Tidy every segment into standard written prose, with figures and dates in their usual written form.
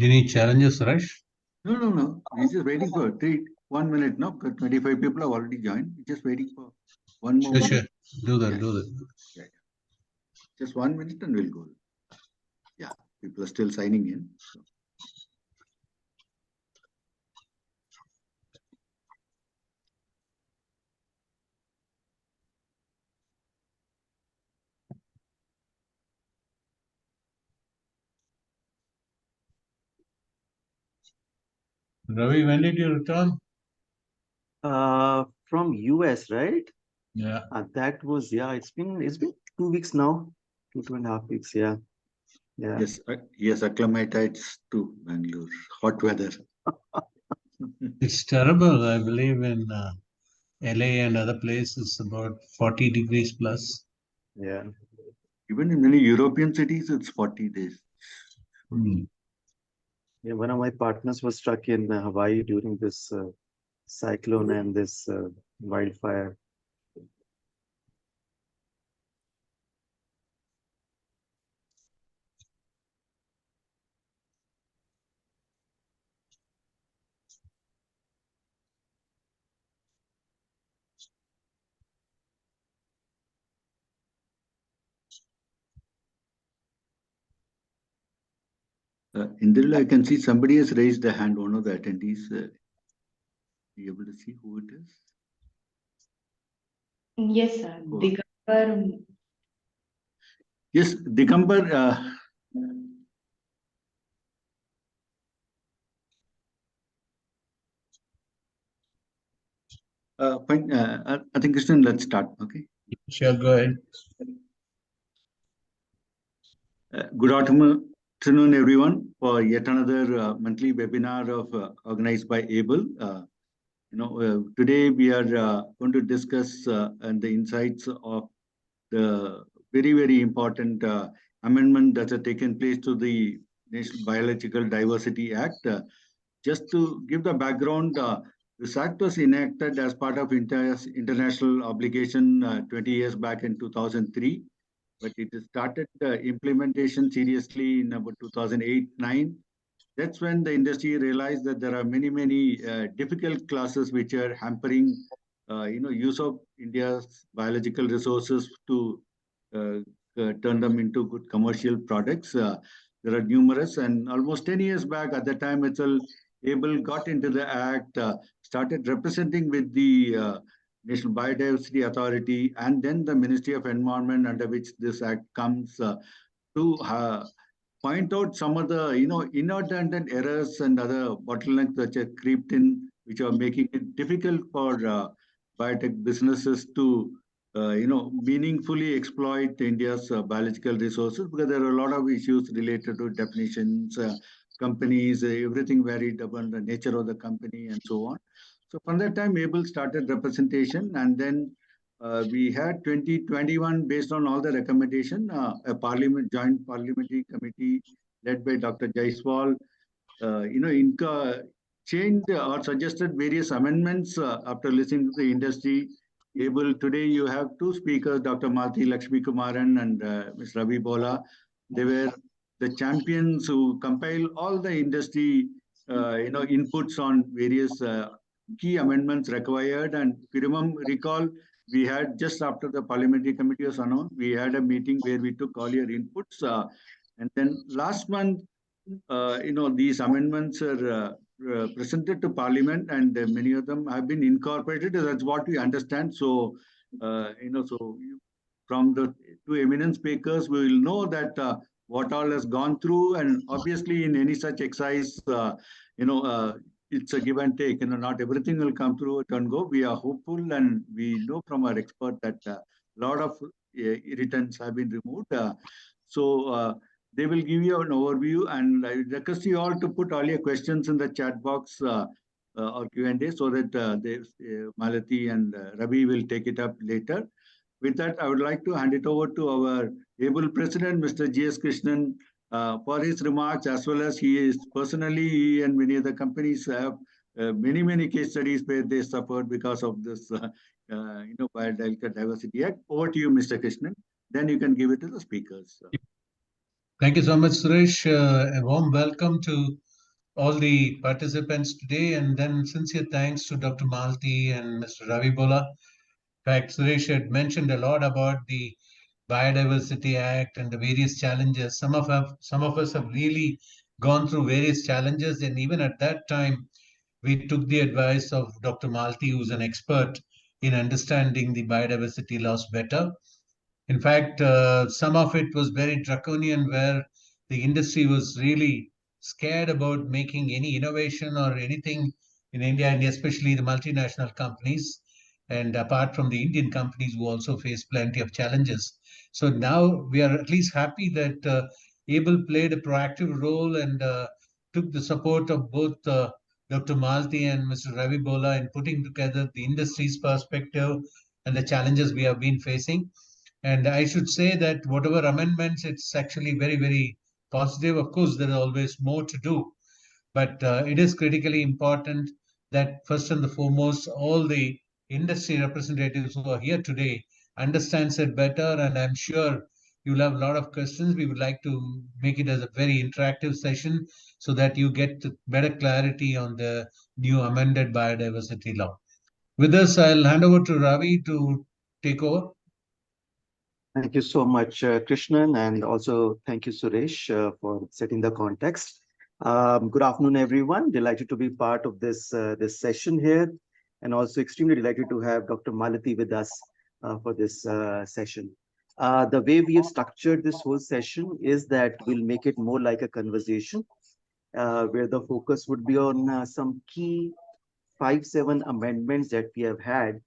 Any challenges, Rush? No. We're just waiting for 1 minute now. 25 people have already joined. We're just waiting for one more minute. Sure. Do that. Yeah. Just 1 minute and we'll go. Yeah, people are still signing in. So. Ravi, when did you return? From US, right? Yeah. That was, it's been 2 weeks now, 2.5 weeks. Yeah. Yes, acclimatized to Bangalore. Hot weather. It's terrible. I believe in LA and other places about 40 degrees plus. Yeah. Even in many European cities, it's 40 days. Yeah, one of my partners was struck in Hawaii during this cyclone and this wildfire. Indrila, I can see somebody has raised a hand, one of the attendees. Are you able to see who it is? Yes, sir. Digambar. Yes, Digambar. Fine. I think, Krishnan, let's start. Okay. Sure, go ahead. Good afternoon, everyone, for yet another monthly webinar of organized by ABLE. Today we are going to discuss and the insights of the very important amendment that has taken place to the National Biological Diversity Act. Just to give the background, this act was enacted as part of international obligation 20 years back in 2003. But it started implementation seriously in about 2008-9. That's when the industry realized that there are many difficult clauses which are hampering, use of India's biological resources to turn them into good commercial products. There are numerous, and almost 10 years back, at the time itself, ABLE got into the act, started representing with the National Biodiversity Authority, and then the Ministry of Environment, under which this act comes, to point out some of the inadvertent errors and other bottlenecks that are creeped in, which are making it difficult for biotech businesses to meaningfully exploit India's biological resources, because there are a lot of issues related to definitions, companies, everything varied upon the nature of the company and so on. So from that time, ABLE started representation, and then we had 2021, based on all the recommendation, a joint parliamentary committee led by Dr. Jaiswal, changed or suggested various amendments after listening to the industry. ABLE today, you have two speakers, Dr. Malathi, Lakshmikumaran, and Ms. Ravi, Bhola. They were the champions who compiled all the industry inputs on various key amendments required. And if you recall, we had just after the parliamentary committee was announced, we had a meeting where we took all your inputs. And then last month, these amendments are presented to Parliament, and many of them have been incorporated. That's what we understand. So, from the two eminent speakers, we will know that what all has gone through, and obviously in any such exercise, it's a give and take. Not everything will come through at one go. We are hopeful, and we know from our expert that a lot of irritants have been removed. They will give you an overview, and I request you all to put all your questions in the chat box or Q&A, so that Malathi and Ravi will take it up later. With that, I would like to hand it over to our able president, Mr. G.S. Krishnan, for his remarks, as well as he and many other companies have many case studies where they suffered because of this Biodiversity Act. Over to you, Mr. Krishnan. Then you can give it to the speakers. Thank you so much, Suresh. A warm welcome to all the participants today, and then sincere thanks to Dr. Malathi and Mr. Ravi Bhola. In fact, Suresh had mentioned a lot about the Biodiversity Act and the various challenges. Some of us have really gone through various challenges, and even at that time, we took the advice of Dr. Malathi, who's an expert in understanding the biodiversity laws better. In fact, some of it was very draconian, where the industry was really scared about making any innovation or anything in India, and especially the multinational companies. And apart from the Indian companies who also face plenty of challenges. So now we are at least happy that ABLE played a proactive role and took the support of both Dr. Malathi and Mr. Ravi Bhola in putting together the industry's perspective and the challenges we have been facing. And I should say that whatever amendments, it's actually very positive. Of course, there is always more to do, but it is critically important that first and the foremost, all the industry representatives who are here today understands it better. And I'm sure you'll have a lot of questions. We would like to make it as a very interactive session so that you get better clarity on the new amended biodiversity law. With this, I'll hand over to Ravi to take over. Thank you so much, Krishnan, and also thank you, Suresh, for setting the context. Good afternoon, everyone. Delighted to be part of this session here, and also extremely delighted to have Dr. Malathi with us for this session. The way we have structured this whole session is that we'll make it more like a conversation, where the focus would be on some key 5-7 amendments that we have had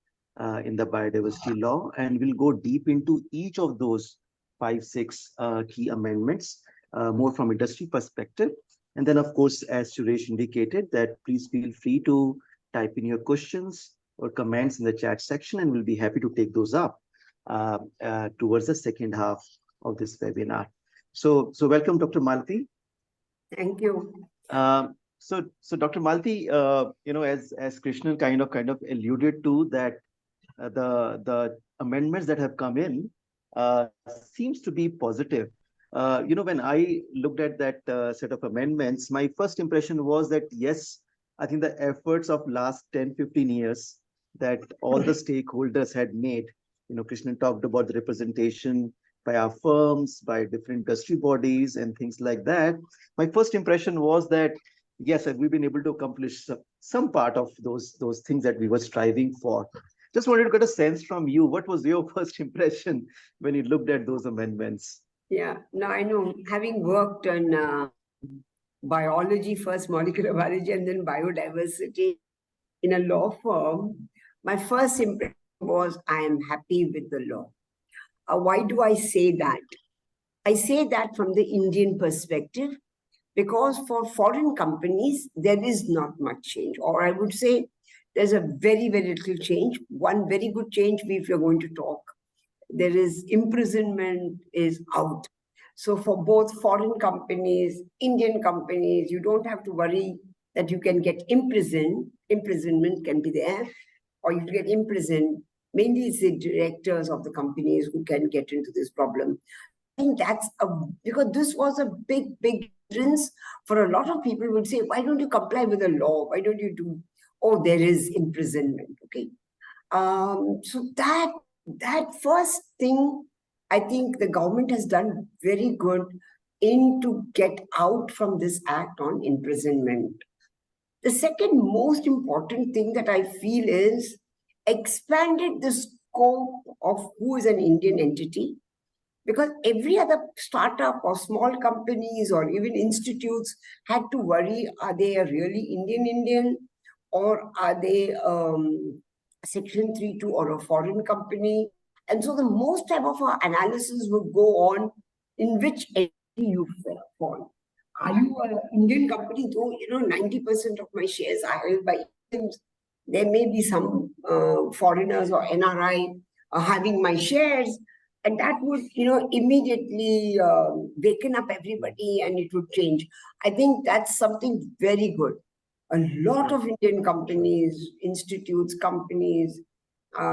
in the biodiversity law, and we'll go deep into each of those 5-6 key amendments, more from industry perspective. And then, of course, as Suresh indicated, that please feel free to type in your questions or comments in the chat section, and we'll be happy to take those up towards the second half of this webinar. So welcome, Dr. Malathi. Thank you. So Dr. Malathi, as Krishnan kind of alluded to, that the amendments that have come in seems to be positive. When I looked at that set of amendments, my first impression was that, yes, I think the efforts of last 10-15 years that all the stakeholders had made, Krishnan talked about the representation by our firms, by different industry bodies and things like that. My first impression was that, yes, we've been able to accomplish some part of those things that we were striving for. Just wanted to get a sense from you. What was your first impression when you looked at those amendments? Yeah, no, I know. Having worked on biology first, molecular biology, and then biodiversity in a law firm, my first impression was I am happy with the law. Why do I say that? I say that from the Indian perspective, because for foreign companies, there is not much change, or I would say there's a very little change. One very good change, if you're going to talk, there is imprisonment is out. So for both foreign companies, Indian companies, you don't have to worry that you can get imprisoned. Imprisonment can be there, or you get imprisoned. Mainly it's the directors of the companies who can get into this problem. think that's because this was a big hindrance for a lot of people would say, why don't you comply with the law? Why don't you do, oh, there is imprisonment, okay? So that first thing, I think the government has done very good in to get out from this act on imprisonment. The second most important thing that I feel is expanded the scope of who is an Indian entity, because every other startup or small companies or even institutes had to worry, are they a really Indian or are they Section 3.2 or a foreign company? And so the most type of analysis would go on in which entity you fall. Are you an Indian company? Though, 90% of my shares are held by Indians. There may be some foreigners or NRI having my shares, and that would, immediately waken up everybody and it would change. I think that's something very good. A lot of Indian companies, institutes, companies,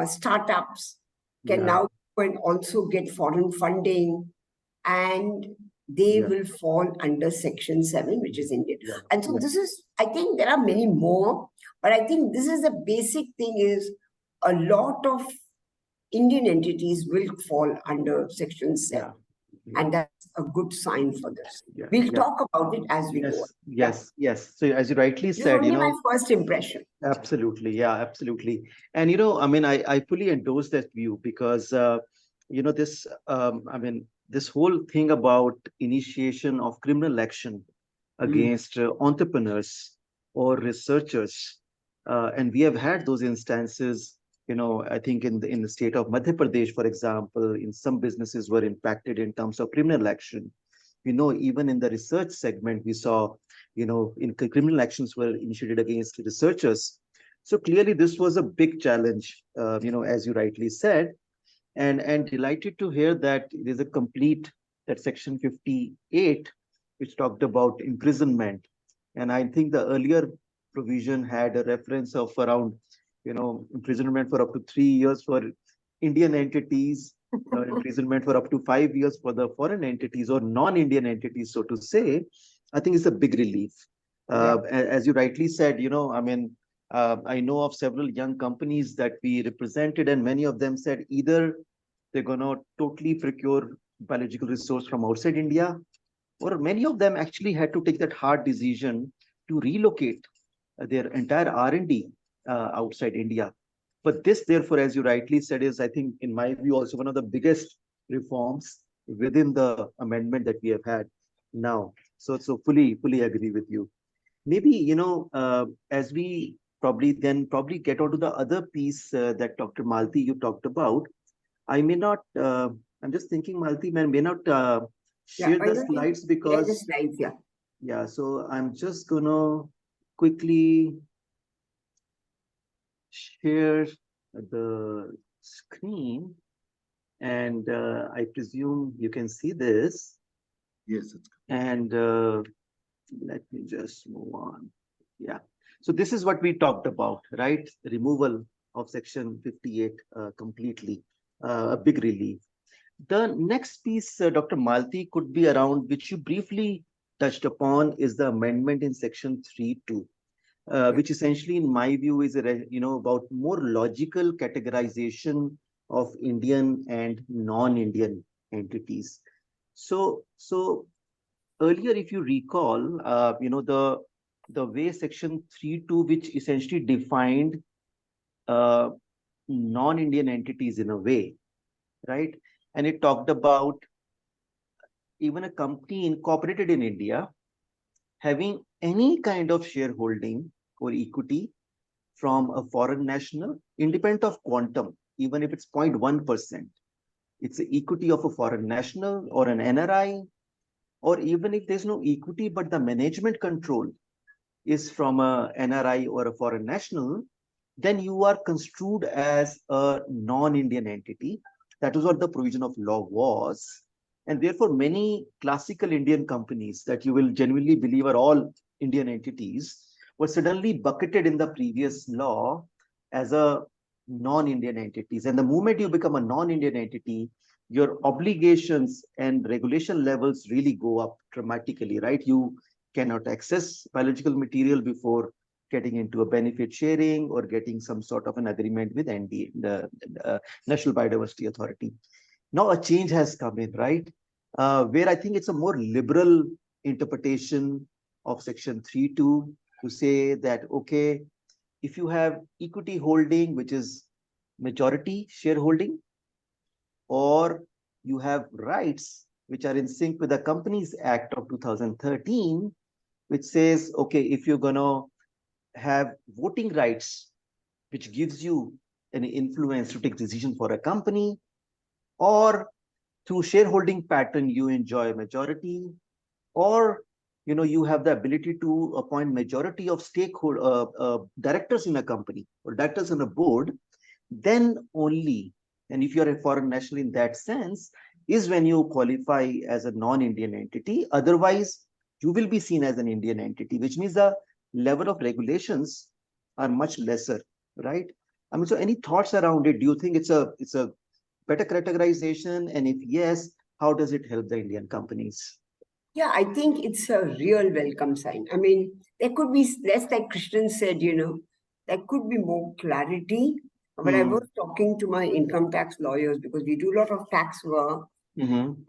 startups can now go and also get foreign funding, and they will fall under Section 7, which is Indian. And so this is, I think there are many more, but I think this is the basic thing is a lot of Indian entities will fall under Section 7. And that's a good sign for this. We'll talk about it as we go. Yes. So as you rightly This is said, only my first impression. Absolutely. Absolutely. And, I fully endorse that view because, this, this whole thing about initiation of criminal action against entrepreneurs or researchers, and we have had those instances, I think in the state of Madhya Pradesh, for example, in some businesses were impacted in terms of criminal action. Even in the research segment, we saw, in criminal actions were initiated against researchers. So clearly this was a big challenge, as you rightly said, and delighted to hear that there's a complete, that section 58, which talked about imprisonment. And I think the earlier provision had a reference of around, imprisonment for up to 3 years for Indian entities, imprisonment for up to 5 years for the foreign entities or non-Indian entities, so to say. I think it's a big relief. As you rightly said, I know of several young companies that we represented, and many of them said either they're going to totally procure biological resource from outside India, or many of them actually had to take that hard decision to relocate their entire R&D outside India. But this, therefore, as you rightly said, is, I think, in my view, also one of the biggest reforms within the amendment that we have had now. So fully agree with you. Maybe, as we probably get onto the other piece that Dr. Malathi, you talked about, I may not, I'm just thinking, Malathi, may not share the slides because... the slides, Yeah, so I'm just going to quickly share the screen, and I presume you can see this. Yes. And let me just move on. Yeah. So this is what we talked about, right? Removal of section 58 completely, a big relief. The next piece, Dr. Malathi, could be around, which you briefly touched upon, is the amendment in section 3.2. Which essentially, in my view, is about more logical categorization of Indian and non-Indian entities. So earlier, if you recall, the way section 3.2, which essentially defined non-Indian entities in a way, right? And it talked about even a company incorporated in India having any kind of shareholding or equity from a foreign national, independent of quantum, even if it's 0.1%. It's the equity of a foreign national or an NRI, or even if there's no equity, but the management control is from a NRI or a foreign national, then you are construed as a non-Indian entity. That was what the provision of law was. And therefore, many classical Indian companies that you will genuinely believe are all Indian entities were suddenly bucketed in the previous law as a non-Indian entities. And the moment you become a non-Indian entity, your obligations and regulation levels really go up dramatically, right? You cannot access biological material before getting into a benefit sharing or getting some sort of an agreement with NDA, the National Biodiversity Authority. Now a change has come in, right? Where I think it's a more liberal interpretation of Section 3.2 to say that, okay, if you have equity holding, which is majority shareholding, or you have rights which are in sync with the Companies Act of 2013, which says, okay, if you're going to have voting rights, which gives you an influence to take decision for a company, or through shareholding pattern, you enjoy a majority, or you have the ability to appoint majority of stakeholder directors in a company or directors in a board, then only, and if you're a foreign national in that sense, is when you qualify as a non-Indian entity. Otherwise, you will be seen as an Indian entity, which means the level of regulations are much lesser, right? I mean, so any thoughts around it? Do you think it's a better categorization? And if yes, how does it help the Indian companies? Yeah, I think it's a real welcome sign. I mean, there could be less, like Krishnan said, there could be more clarity. But I was talking to my income tax lawyers because we do a lot of tax work.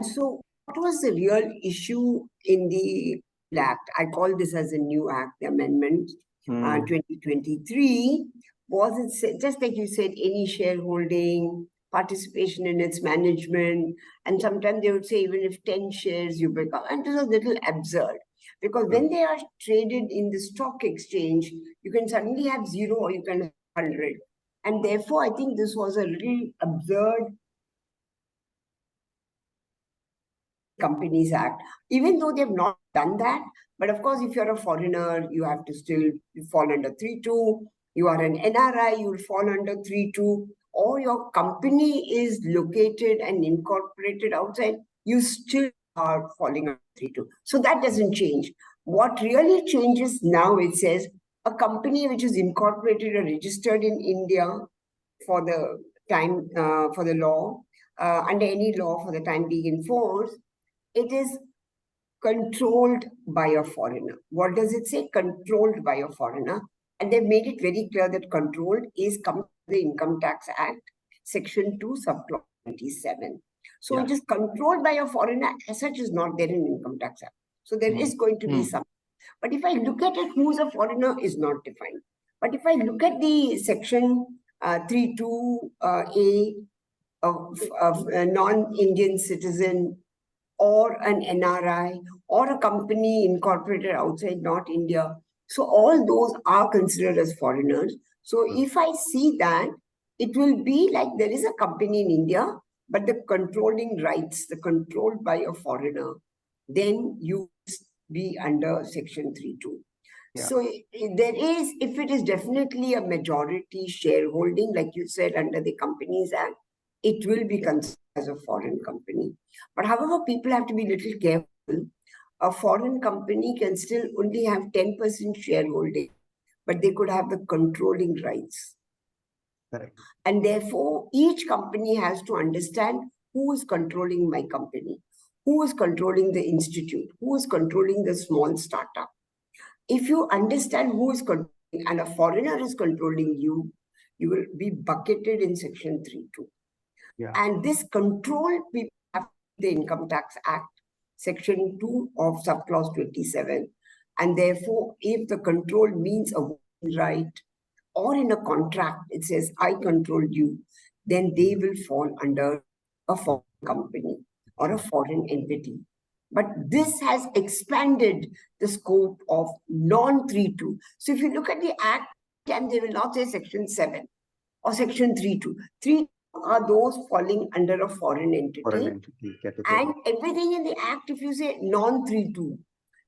So what was the real issue in the act? I call this as a new act, the amendment 2023, was it just like you said, any shareholding, participation in its management, and sometimes they would say even if 10 shares you become, and this is a little absurd because when they are traded in the stock exchange, you can suddenly have 0 or you can have 100. And therefore, I think this was a little absurd Companies Act, even though they have not done that. But of course, if you're a foreigner, you have to still fall under 3.2. You are an NRI, you'll fall under 3.2. Or your company is located and incorporated outside, you still are falling under 3.2. So that doesn't change. What really changes now, it says a company which is incorporated or registered in India for the time, for the law, under any law for the time being in force, it is controlled by a foreigner. What does it say? Controlled by a foreigner. And they've made it very clear that controlled is come to the Income Tax Act, Section 2, Subclause 27. So it is controlled by a foreigner, as such is not there in Income Tax Act. So there is going to be some. But if I look at it, who's a foreigner is not defined. But if I look at the Section 3.2a of a non-Indian citizen, or an NRI, or a company incorporated outside, not India. So all those are considered as foreigners. So if I see that, it will be like there is a company in India, but the controlling rights, the controlled by a foreigner, then you be under Section 3.2. So there is, if it is definitely a majority shareholding, like you said, under the Companies Act, it will be considered as a foreign company. But however, people have to be a little careful. A foreign company can still only have 10% shareholding, but they could have the controlling rights. Correct. And therefore, each company has to understand who is controlling my company, who is controlling the institute, who is controlling the small startup. If you understand who is controlling and a foreigner is controlling you, you will be bucketed in Section 3.2. And this control people have the Income Tax Act, Section 2 of Subclause 27. And therefore, if the control means a voting right or in a contract, it says, I control you, then they will fall under a foreign company or a foreign entity. But this has expanded the scope of non-3.2. So if you look at the Act, and they will not say Section 7 or Section 3.2. 3 are those falling under a foreign entity. And everything in the Act, if you say non-3.2,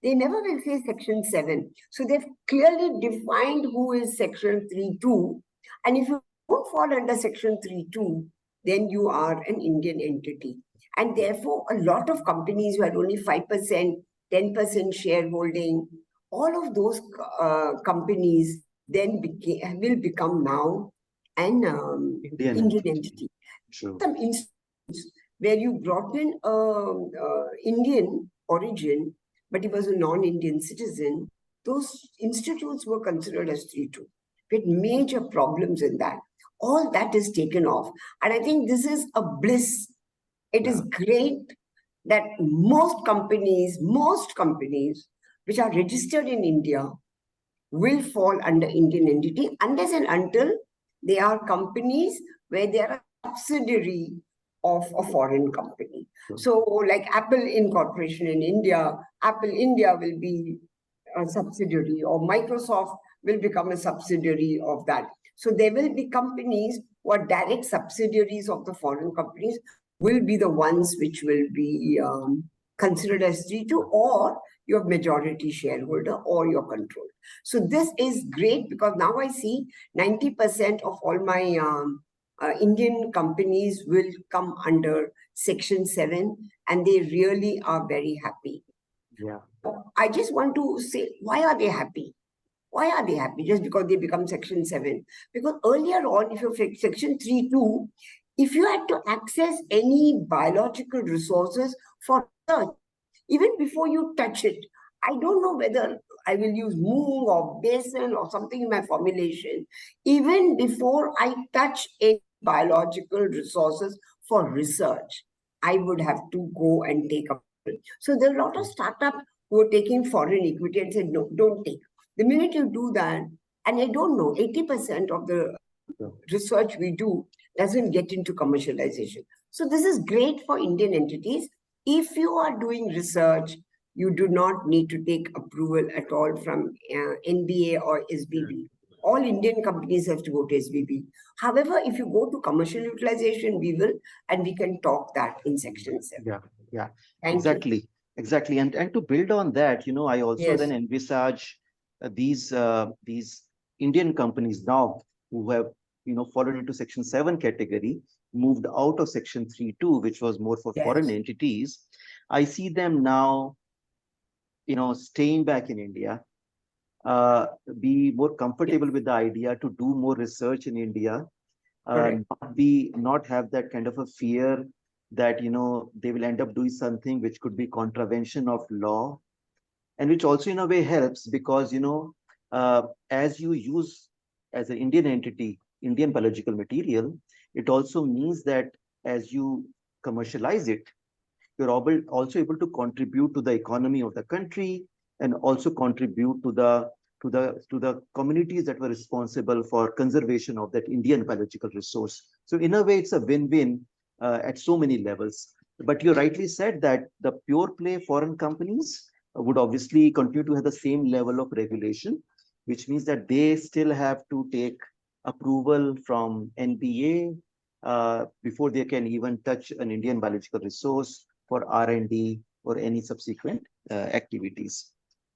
they never will say Section 7. So they've clearly defined who is Section 3.2. And if you don't fall under Section 3.2, then you are an Indian entity. And therefore, a lot of companies who had only 5%, 10% shareholding, all of those companies then will become now an Indian entity. True. Some institutes where you brought in Indian origin, but he was a non-Indian citizen, those institutes were considered as 3-2. We had major problems in that. All that is taken off. And I think this is a bliss. It is great that most companies which are registered in India will fall under Indian entity unless and until they are companies where they are a subsidiary of a foreign company. So like Apple Incorporation in India, Apple India will be a subsidiary, or Microsoft will become a subsidiary of that. So there will be companies who are direct subsidiaries of the foreign companies will be the ones which will be considered as 3-2, or your majority shareholder or your control. So this is great because now I see 90% of all my Indian companies will come under Section 7, and they really are very happy. Yeah. I just want to say, why are they happy? Why are they happy? Just because they become Section 7? Because earlier on, if you're Section 3.2, if you had to access any biological resources for research, even before you touch it, I don't know whether I will use moong or besan or something in my formulation. Even before I touch any biological resources for research, I would have to go and take a. So there are a lot of startups who are taking foreign equity and said, no, don't take. The minute you do that, and I don't know, 80% of the research we do doesn't get into commercialization. So this is great for Indian entities. If you are doing research, you do not need to take approval at all from NBA or SBB. All Indian companies have to go to SBB. However, if you go to commercial utilization, we will, and we can talk that in Section 7. Yeah, Thank exactly. you. Exactly. And to build on that, I also then Yes. envisage these Indian companies now who have, fallen into Section 7 category, moved out of Section 3.2, which was more for foreign Yes. entities. I see them now, staying back in India, be more comfortable with the idea to do more research in India, not have that kind of a fear that they will end up doing something which could be contravention of law, and which also in a way helps because as you use as an Indian entity Indian biological material, it also means that as you commercialize it, you're also able to contribute to the economy of the country and also contribute to the communities that were responsible for conservation of that Indian biological resource. So in a way, it's a win-win at so many levels. But you rightly said that the pure play foreign companies would obviously continue to have the same level of regulation, which means that they still have to take approval from NBA before they can even touch an Indian biological resource for R&D or any subsequent activities.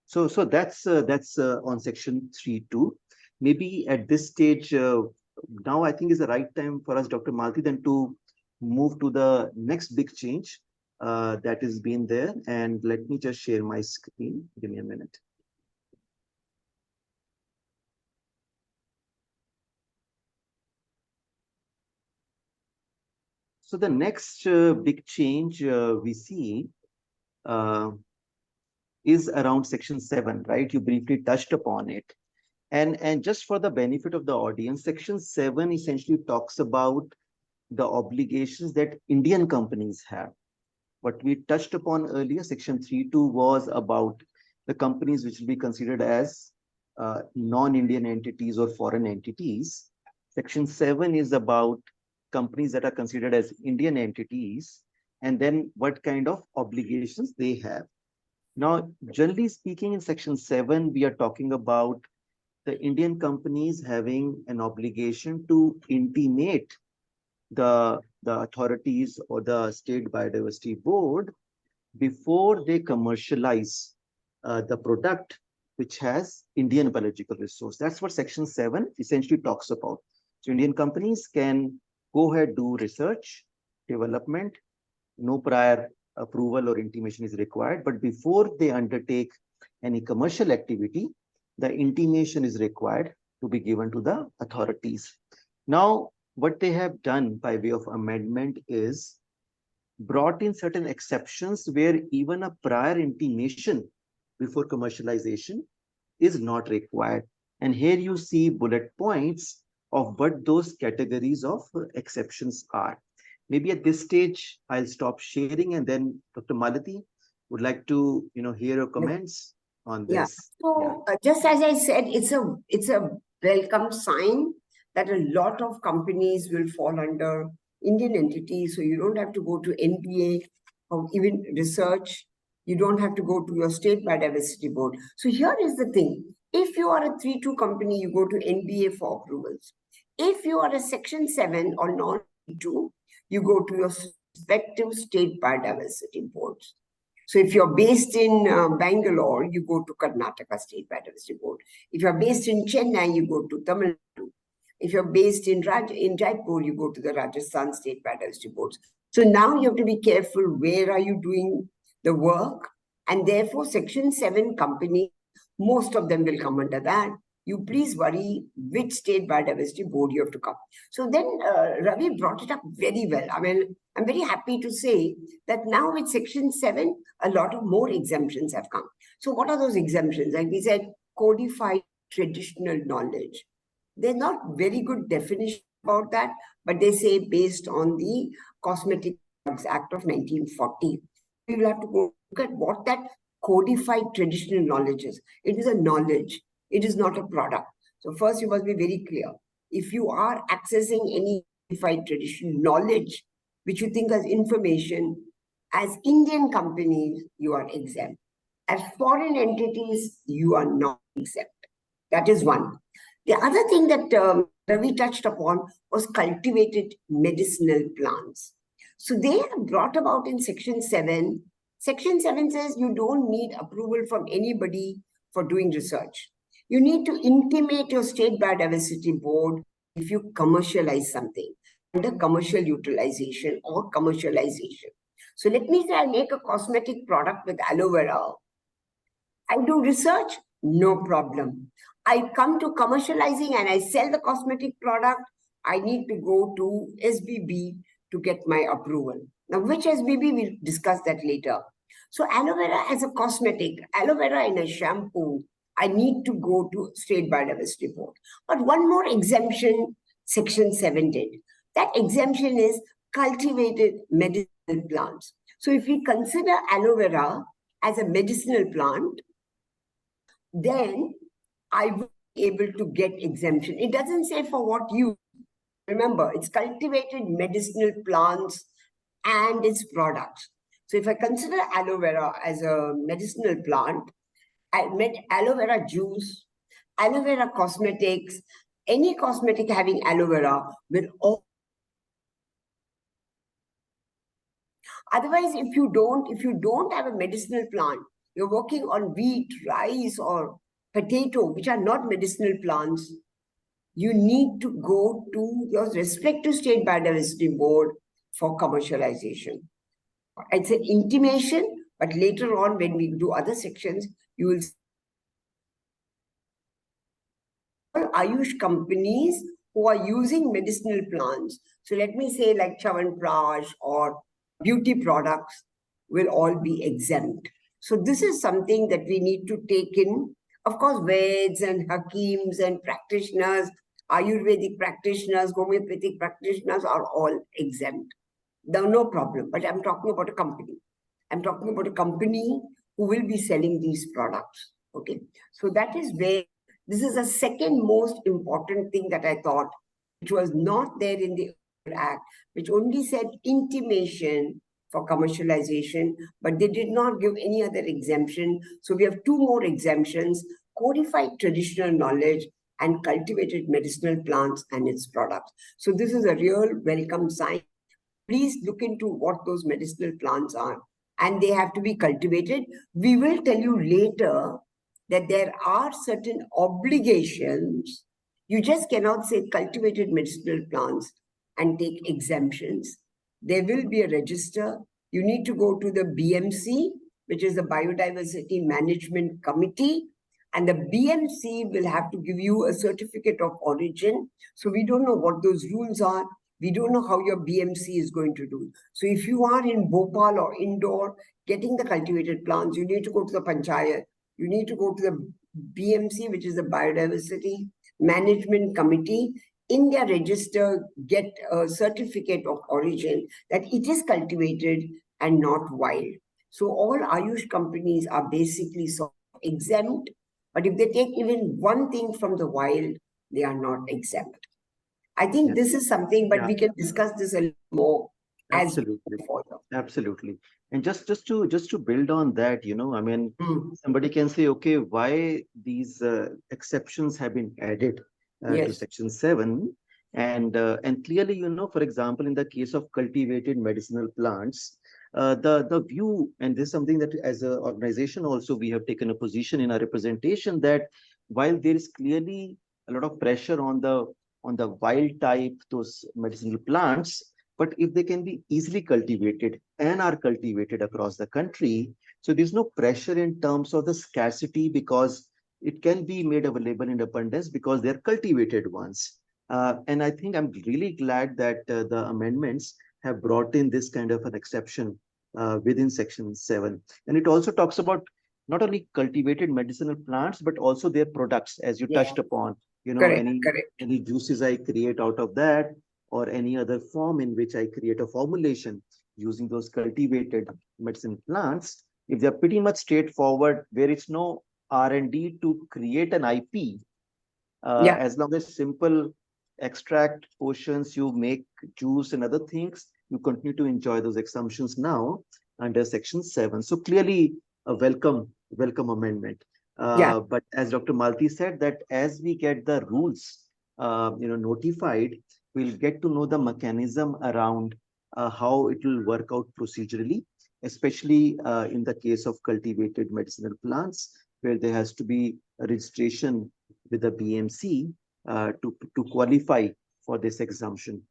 So that's on Section 3.2. Maybe at this stage, now I think is the right time for us, Dr. Malathi, then to move to the next big change that has been there. And let me just share my screen. Give me a minute. So the next big change we see is around Section 7, right? You briefly touched upon it. And just for the benefit of the audience, Section 7 essentially talks about the obligations that Indian companies have. What we touched upon earlier, Section 3.2 was about the companies which will be considered as non-Indian entities or foreign entities. Section 7 is about companies that are considered as Indian entities, and then what kind of obligations they have. Now, generally speaking, in Section 7, we are talking about the Indian companies having an obligation to intimate the authorities or the State Biodiversity Board before they commercialize the product which has Indian biological resource. That's what Section 7 essentially talks about. So Indian companies can go ahead, do research, development, no prior approval or intimation is required, but before they undertake any commercial activity, the intimation is required to be given to the authorities. Now, what they have done by way of amendment is brought in certain exceptions where even a prior intimation before commercialization is not required. And here you see bullet points of what those categories of exceptions are. Maybe at this stage, I'll stop sharing, and then Dr. Malathi would like to, hear your comments on Yeah. this. So just as I said, it's a welcome sign that a lot of companies will fall under Indian entities. So you don't have to go to NBA or even research. You don't have to go to your state biodiversity board. So here is the thing. If you are a 3-2 company, you go to NBA for approvals. If you are a Section 7 or non-3-2, you go to your respective state biodiversity boards. So if you're based in Bangalore, you go to Karnataka State Biodiversity Board. If you're based in Chennai, you go to Tamil Nadu. If you're based in Jaipur, you go to the Rajasthan State Biodiversity Boards. So now you have to be careful, where are you doing the work? And therefore, Section 7 company, most of them will come under that. You please worry which state biodiversity board you have to come. So then Ravi brought it up very well. I mean, I'm very happy to say that now with Section 7, a lot of more exemptions have come. So what are those exemptions? Like we said, codified traditional knowledge. There's not very good definition about that, but they say based on the Cosmetic Drugs Act of 1940. We will have to go look at what that codified traditional knowledge is. It is a knowledge. It is not a product. So first you must be very clear. If you are accessing any codified traditional knowledge, which you think as information, as Indian companies, you are exempt. As foreign entities, you are not exempt. That is one. The other thing that Ravi touched upon was cultivated medicinal plants. So they have brought about in Section 7. Section 7 says you don't need approval from anybody for doing research. You need to intimate your state biodiversity board if you commercialize something under commercial utilization or commercialization. So let me say I make a cosmetic product with aloe vera. I do research, no problem. I come to commercializing and I sell the cosmetic product, I need to go to SBB to get my approval. Now, which SBB, we'll discuss that later. So aloe vera as a cosmetic, aloe vera in a shampoo, I need to go to State Biodiversity Board. But one more exemption Section 7 did. That exemption is cultivated medicinal plants. So if we consider aloe vera as a medicinal plant, then I will be able to get exemption. It doesn't say for what use. Remember, it's cultivated medicinal plants and its products. So if I consider aloe vera as a medicinal plant, I meant aloe vera juice, aloe vera cosmetics, any cosmetic having aloe vera will all. Otherwise, if you don't have a medicinal plant, you're working on wheat, rice, or potato, which are not medicinal plants, you need to go to your respective state biodiversity board for commercialization. It's an intimation, but later on, when we do other sections, you will see Ayush companies who are using medicinal plants. So let me say like Chyawanprash or beauty products will all be exempt. So this is something that we need to take in. Of course, Veds and Hakims and practitioners, Ayurvedic practitioners, homeopathic practitioners are all exempt. No problem. But I'm talking about a company. I'm talking about a company who will be selling these products. Okay. So that is where this is the second most important thing that I thought, which was not there in the Act, which only said intimation for commercialization, but they did not give any other exemption. So we have two more exemptions: codified traditional knowledge and cultivated medicinal plants and its products. So this is a real welcome sign. Please look into what those medicinal plants are, and they have to be cultivated. We will tell you later that there are certain obligations. You just cannot say cultivated medicinal plants and take exemptions. There will be a register. You need to go to the BMC, which is the Biodiversity Management Committee, and the BMC will have to give you a certificate of origin. So we don't know what those rules are. We don't know how your BMC is going to do. So if you are in Bhopal or Indore getting the cultivated plants, you need to go to the Panchayat. You need to go to the BMC, which is the Biodiversity Management Committee. In their register, get a certificate of origin that it is cultivated and not wild. So all Ayush companies are basically sort of exempt, but if they take even one thing from the wild, they are not exempt. I think this is something, but we can discuss this a little more as we go further. Absolutely. And just to build on that, I mean, somebody can say, okay, why these exceptions have been added to Section 7, and clearly, for example, in the case of cultivated medicinal plants, the view, and this is something that as an organization also we have taken a position in our representation, that while there is clearly a lot of pressure on the wild type, those medicinal plants, but if they can be easily cultivated and are cultivated across the country, so there's no pressure in terms of the scarcity, because it can be made available in abundance because they're cultivated ones. And I think I'm really glad that the amendments have brought in this kind of an exception within Section 7. And it also talks about not only cultivated medicinal plants, but also their products, as you touched upon. Any juices I create out of that, or any other form in which I create a formulation using those cultivated medicine plants, if they're pretty much straightforward, where it's no R&D to create an IP, as long as simple extract portions, you make juice and other things, you continue to enjoy those exemptions now under Section 7. So clearly a welcome amendment. But as Dr. Malathi said, that as we get the rules notified, we'll get to know the mechanism around how it will work out procedurally, especially in the case of cultivated medicinal plants, where there has to be a registration with the BMC to qualify for this exemption.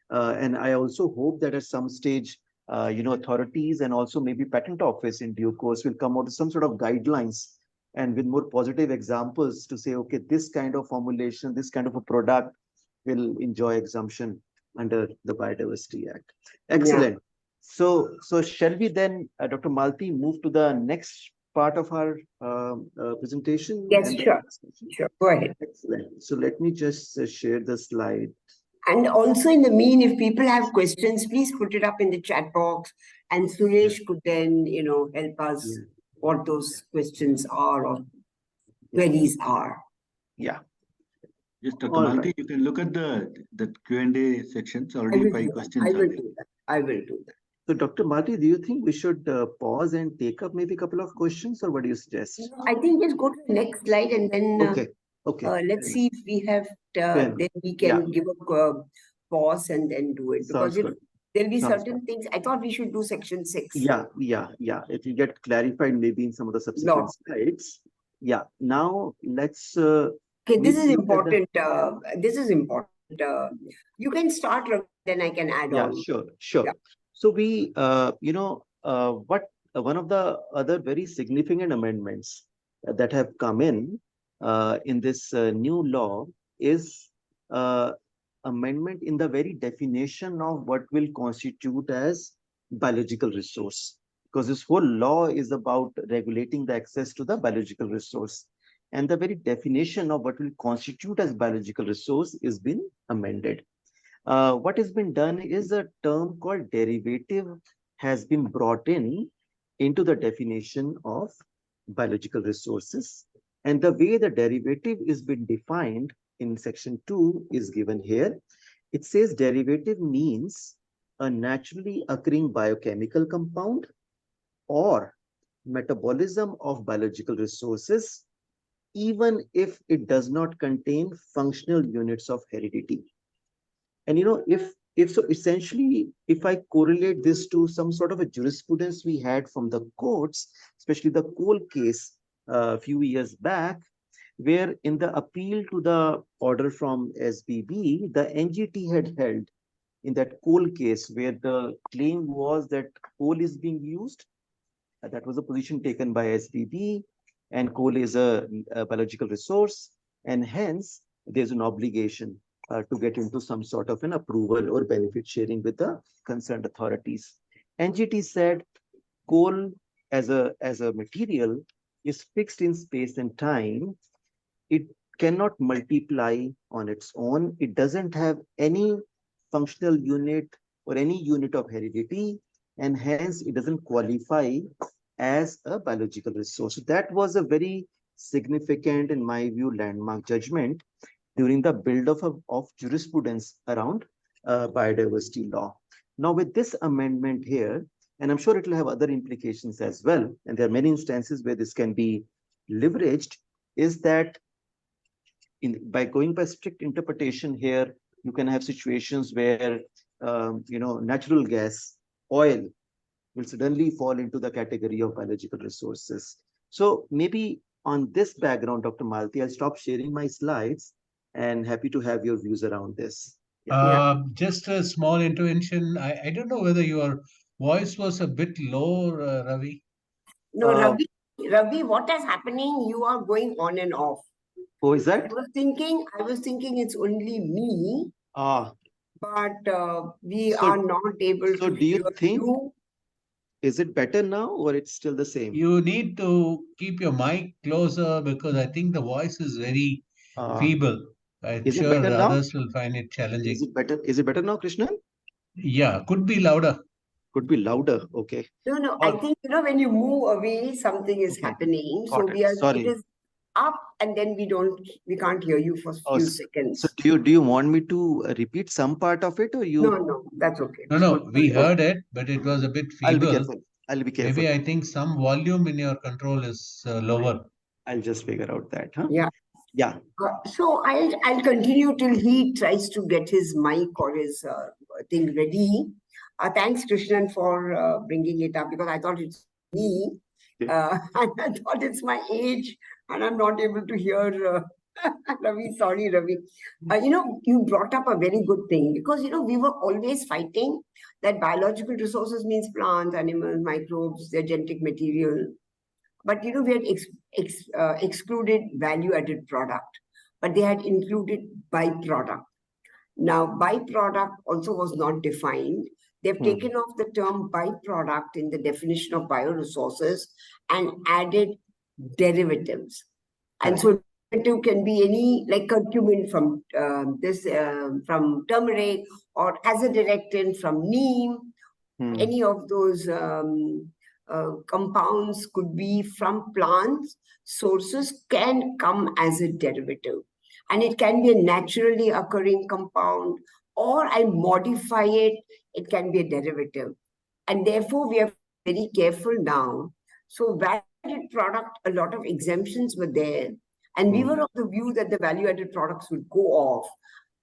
And I also hope that at some stage, authorities and also maybe patent office in due course will come out with some sort of guidelines and with more positive examples to say, okay, this kind of formulation, this kind of a product will enjoy exemption under the Biodiversity Act. Excellent. So shall we then, Dr. Malathi, move to the next part of our presentation? Yes, sure. Go ahead. Excellent. So let me just share the slide. And also in the mean, if people have questions, please put it up in the chat box, and Suresh could then, help us what those questions are or queries are. Yes, Dr. Malathi, you can look at the Q&A sections. Already 5 questions. I will do that. So, Dr. Malathi, do you think we should pause and take up maybe a couple of questions, or what do you suggest? I think just go to the next slide and then let's see if we have, then we can give a pause and then do it. Because there'll be certain things. I thought we should do Section 6. Yeah. It will get clarified maybe in some of the subsequent slides. Yeah. Now let's. Okay, this is important. You can start, then I can add on. Sure. Yeah. So we, one of the other very significant amendments that have come in this new law is amendment in the very definition of what will constitute as biological resource, because this whole law is about regulating the access to the biological resource, and the very definition of what will constitute as biological resource is been amended. What has been done is a term called derivative has been brought into the definition of biological resources, and the way the derivative is been defined in Section 2 is given here. It says derivative means a naturally occurring biochemical compound or metabolism of biological resources, even if it does not contain functional units of heredity. And if so, essentially, if I correlate this to some sort of a jurisprudence we had from the courts, especially the Cole case a few years back, where in the appeal to the order from SBB, the NGT had held in that Cole case, where the claim was that coal is being used. That was a position taken by SBB, and coal is a biological resource, and hence there's an obligation to get into some sort of an approval or benefit sharing with the concerned authorities. NGT said coal as a material is fixed in space and time. It cannot multiply on its own. It doesn't have any functional unit or any unit of heredity, and hence it doesn't qualify as a biological resource. So that was a very significant, in my view, landmark judgment during the build-up of jurisprudence around biodiversity law. Now, with this amendment here, and I'm sure it will have other implications as well, and there are many instances where this can be leveraged, is that by going by strict interpretation here, you can have situations where natural gas, oil will suddenly fall into the category of biological resources. So maybe on this background, Dr. Malathi, I'll stop sharing my slides and happy to have your views around this. Just a small intervention. I don't know whether your voice was a bit low, Ravi. No, Ravi, what is happening? You are going on and off. Oh, is that? I was thinking it's only me. But we So- are not able So to do you hear think, you. is it better now or it's still the same? You need to keep your mic closer because I think the voice is very feeble. I'm Is it sure better now? others will find it challenging. Is it better now, Krishnan? Yeah, could be louder. Could be louder. Okay. No, I think, when you move away, something is Okay. happening. Got So it. Sorry. it is up and then we can't hear you for a few seconds. So do you want me to repeat some part of it, or you? No, that's okay. No, we heard it, but it was a bit I'll be feeble. careful. I'll be careful. Maybe I think some volume in your control is lower. I'll just figure out that, huh? Yeah. Yeah. So I'll continue till he tries to get his mic or his thing ready. Thanks, Krishnan, for bringing it up, because I thought it's me. And I thought it's my age and I'm not able to hear Ravi. Sorry, Ravi. You brought up a very good thing, because, we were always fighting that biological resources means plants, animals, microbes, their genetic material. But, we had excluded value-added product, but they had included byproduct. Now, byproduct also was not defined. They've taken off the term byproduct in the definition of bioresources and added derivatives. And so derivative can be any, like curcumin from from turmeric, or azadirachtin from neem. Any of those compounds could be from plants. Sources can come as a derivative. And it can be a naturally occurring compound, or I modify it, it can be a derivative. And therefore, we are very careful now. So value-added product, a lot of exemptions were there. And we were of the view that the value-added products would go off,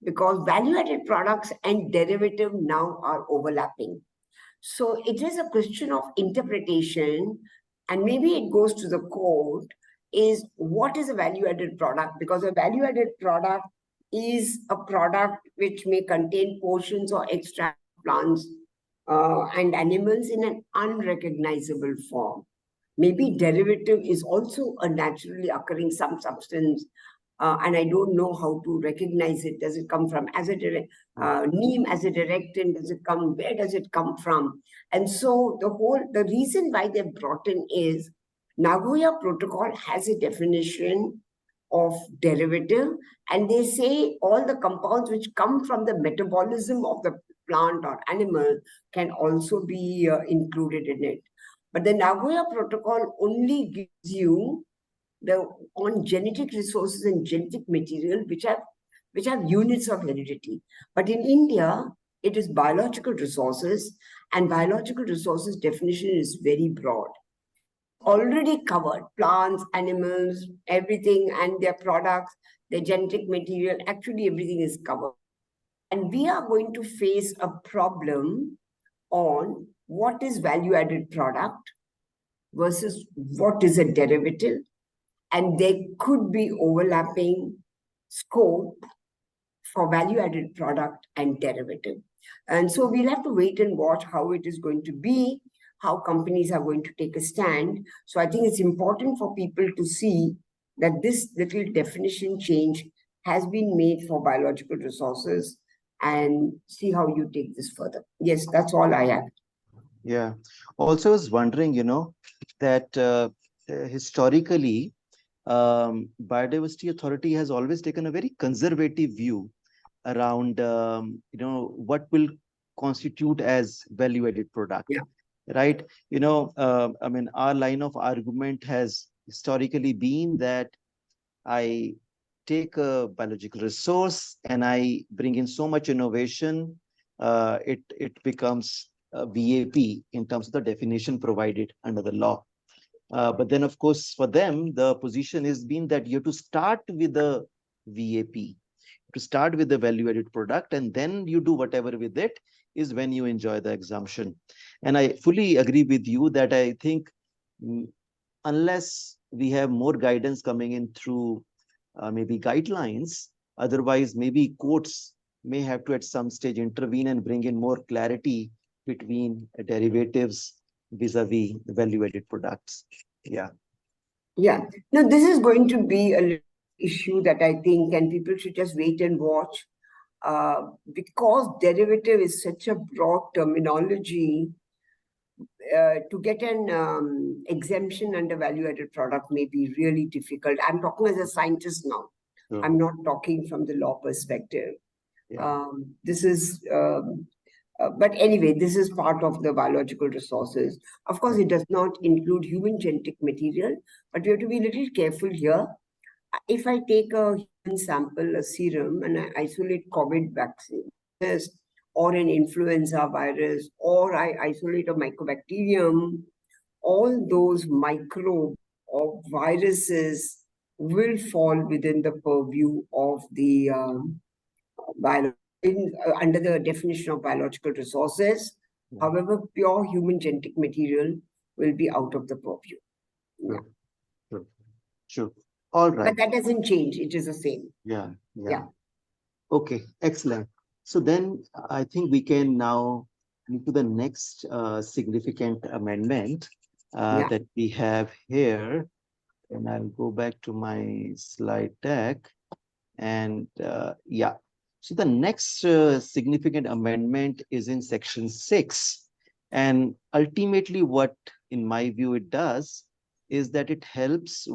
because value-added products and derivative now are overlapping. So it is a question of interpretation, and maybe it goes to the court, is what is a value-added product? Because a value-added product is a product which may contain portions or extract plants and animals in an unrecognizable form. Maybe derivative is also a naturally occurring some substance, and I don't know how to recognize it. Does it come from neem azadirachtin? Does it come? Where does it come from? And so the reason why they're brought in is Nagoya Protocol has a definition of derivative, and they say all the compounds which come from the metabolism of the plant or animal can also be included in it. But the Nagoya Protocol only gives you on genetic resources and genetic material which have units of heredity. But in India, it is biological resources, and biological resources definition is very broad. Already covered plants, animals, everything, and their products, their genetic material, actually everything is covered. And we are going to face a problem on what is value-added product versus what is a derivative. And there could be overlapping scope for value-added product and derivative. And so we'll have to wait and watch how it is going to be, how companies are going to take a stand. So I think it's important for people to see that this little definition change has been made for biological resources, and see how you take this further. Yes, that's all I have. Yeah. Also, I was wondering, that historically, Biodiversity Authority has always taken a very conservative view around, what will constitute as value-added product, Yeah. right? I mean, our line of argument has historically been that I take a biological resource and I bring in so much innovation, it becomes a VAP in terms of the definition provided under the law. But then, of course, for them, the position has been that you have to start with the VAP, to start with the value-added product, and then you do whatever with it is when you enjoy the exemption. And I fully agree with you that I think unless we have more guidance coming in through maybe guidelines, otherwise maybe courts may have to at some stage intervene and bring in more clarity between derivatives vis-a-vis the value-added products. Yeah. Yeah. Now, this is going to be a issue that I think, and people should just wait and watch, because derivative is such a broad terminology. To get an exemption under value-added product may be really difficult. I'm talking as a scientist now. Sure. I'm not talking from the law perspective. Yeah. This is, but anyway, this is part of the biological resources. Of course, it does not include human genetic material, but we have to be a little careful here. If I take a human sample, a serum, and I isolate COVID vaccine or an influenza virus, or I isolate a mycobacterium, all those microbes or viruses will fall within the purview of the under the definition of biological resources. Yeah. However, pure human genetic material will be out of the purview. Yeah. Sure. All right. But that doesn't change. It is the same. Yeah. Yeah. Okay, excellent. So then I think we can now move to the next significant amendment Yeah. that we have here. And I'll go back to my slide deck. And yeah, so the next significant amendment is in section 6. And ultimately what, in my view, it does is that it helps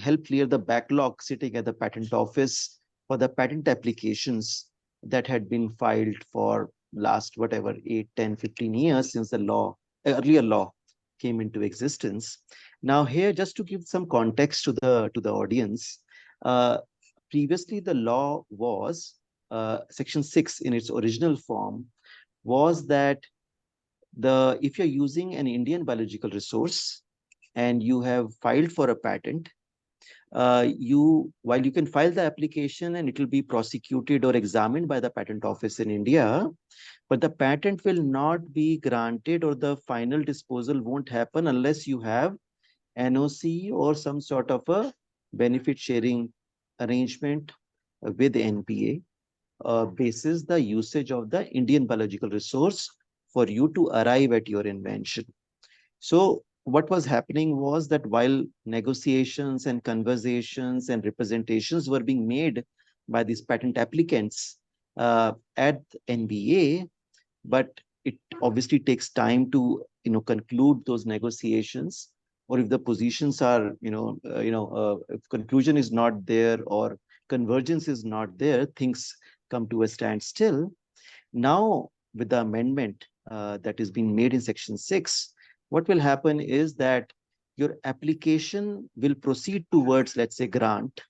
help clear the backlog sitting at the patent office for the patent applications that had been filed for last, whatever, 8, 10, 15 years since the earlier law came into existence. Now here, just to give some context to the audience, previously the law was, section 6 in its original form, was that if you're using an Indian biological resource and you have filed for a patent, while you can file the application and it will be prosecuted or examined by the patent office in India, but the patent will not be granted or the final disposal won't happen unless you have NOC or some sort of a benefit sharing arrangement with NPA, basis the usage of the Indian biological resource for you to arrive at your invention. So what was happening was that while negotiations and conversations and representations were being made by these patent applicants at NBA, but it obviously takes time to conclude those negotiations, or if the positions are if conclusion is not there or convergence is not there, things come to a standstill. Now with the amendment that is being made in section 6, what will happen is that your application will proceed towards, let's say, grant.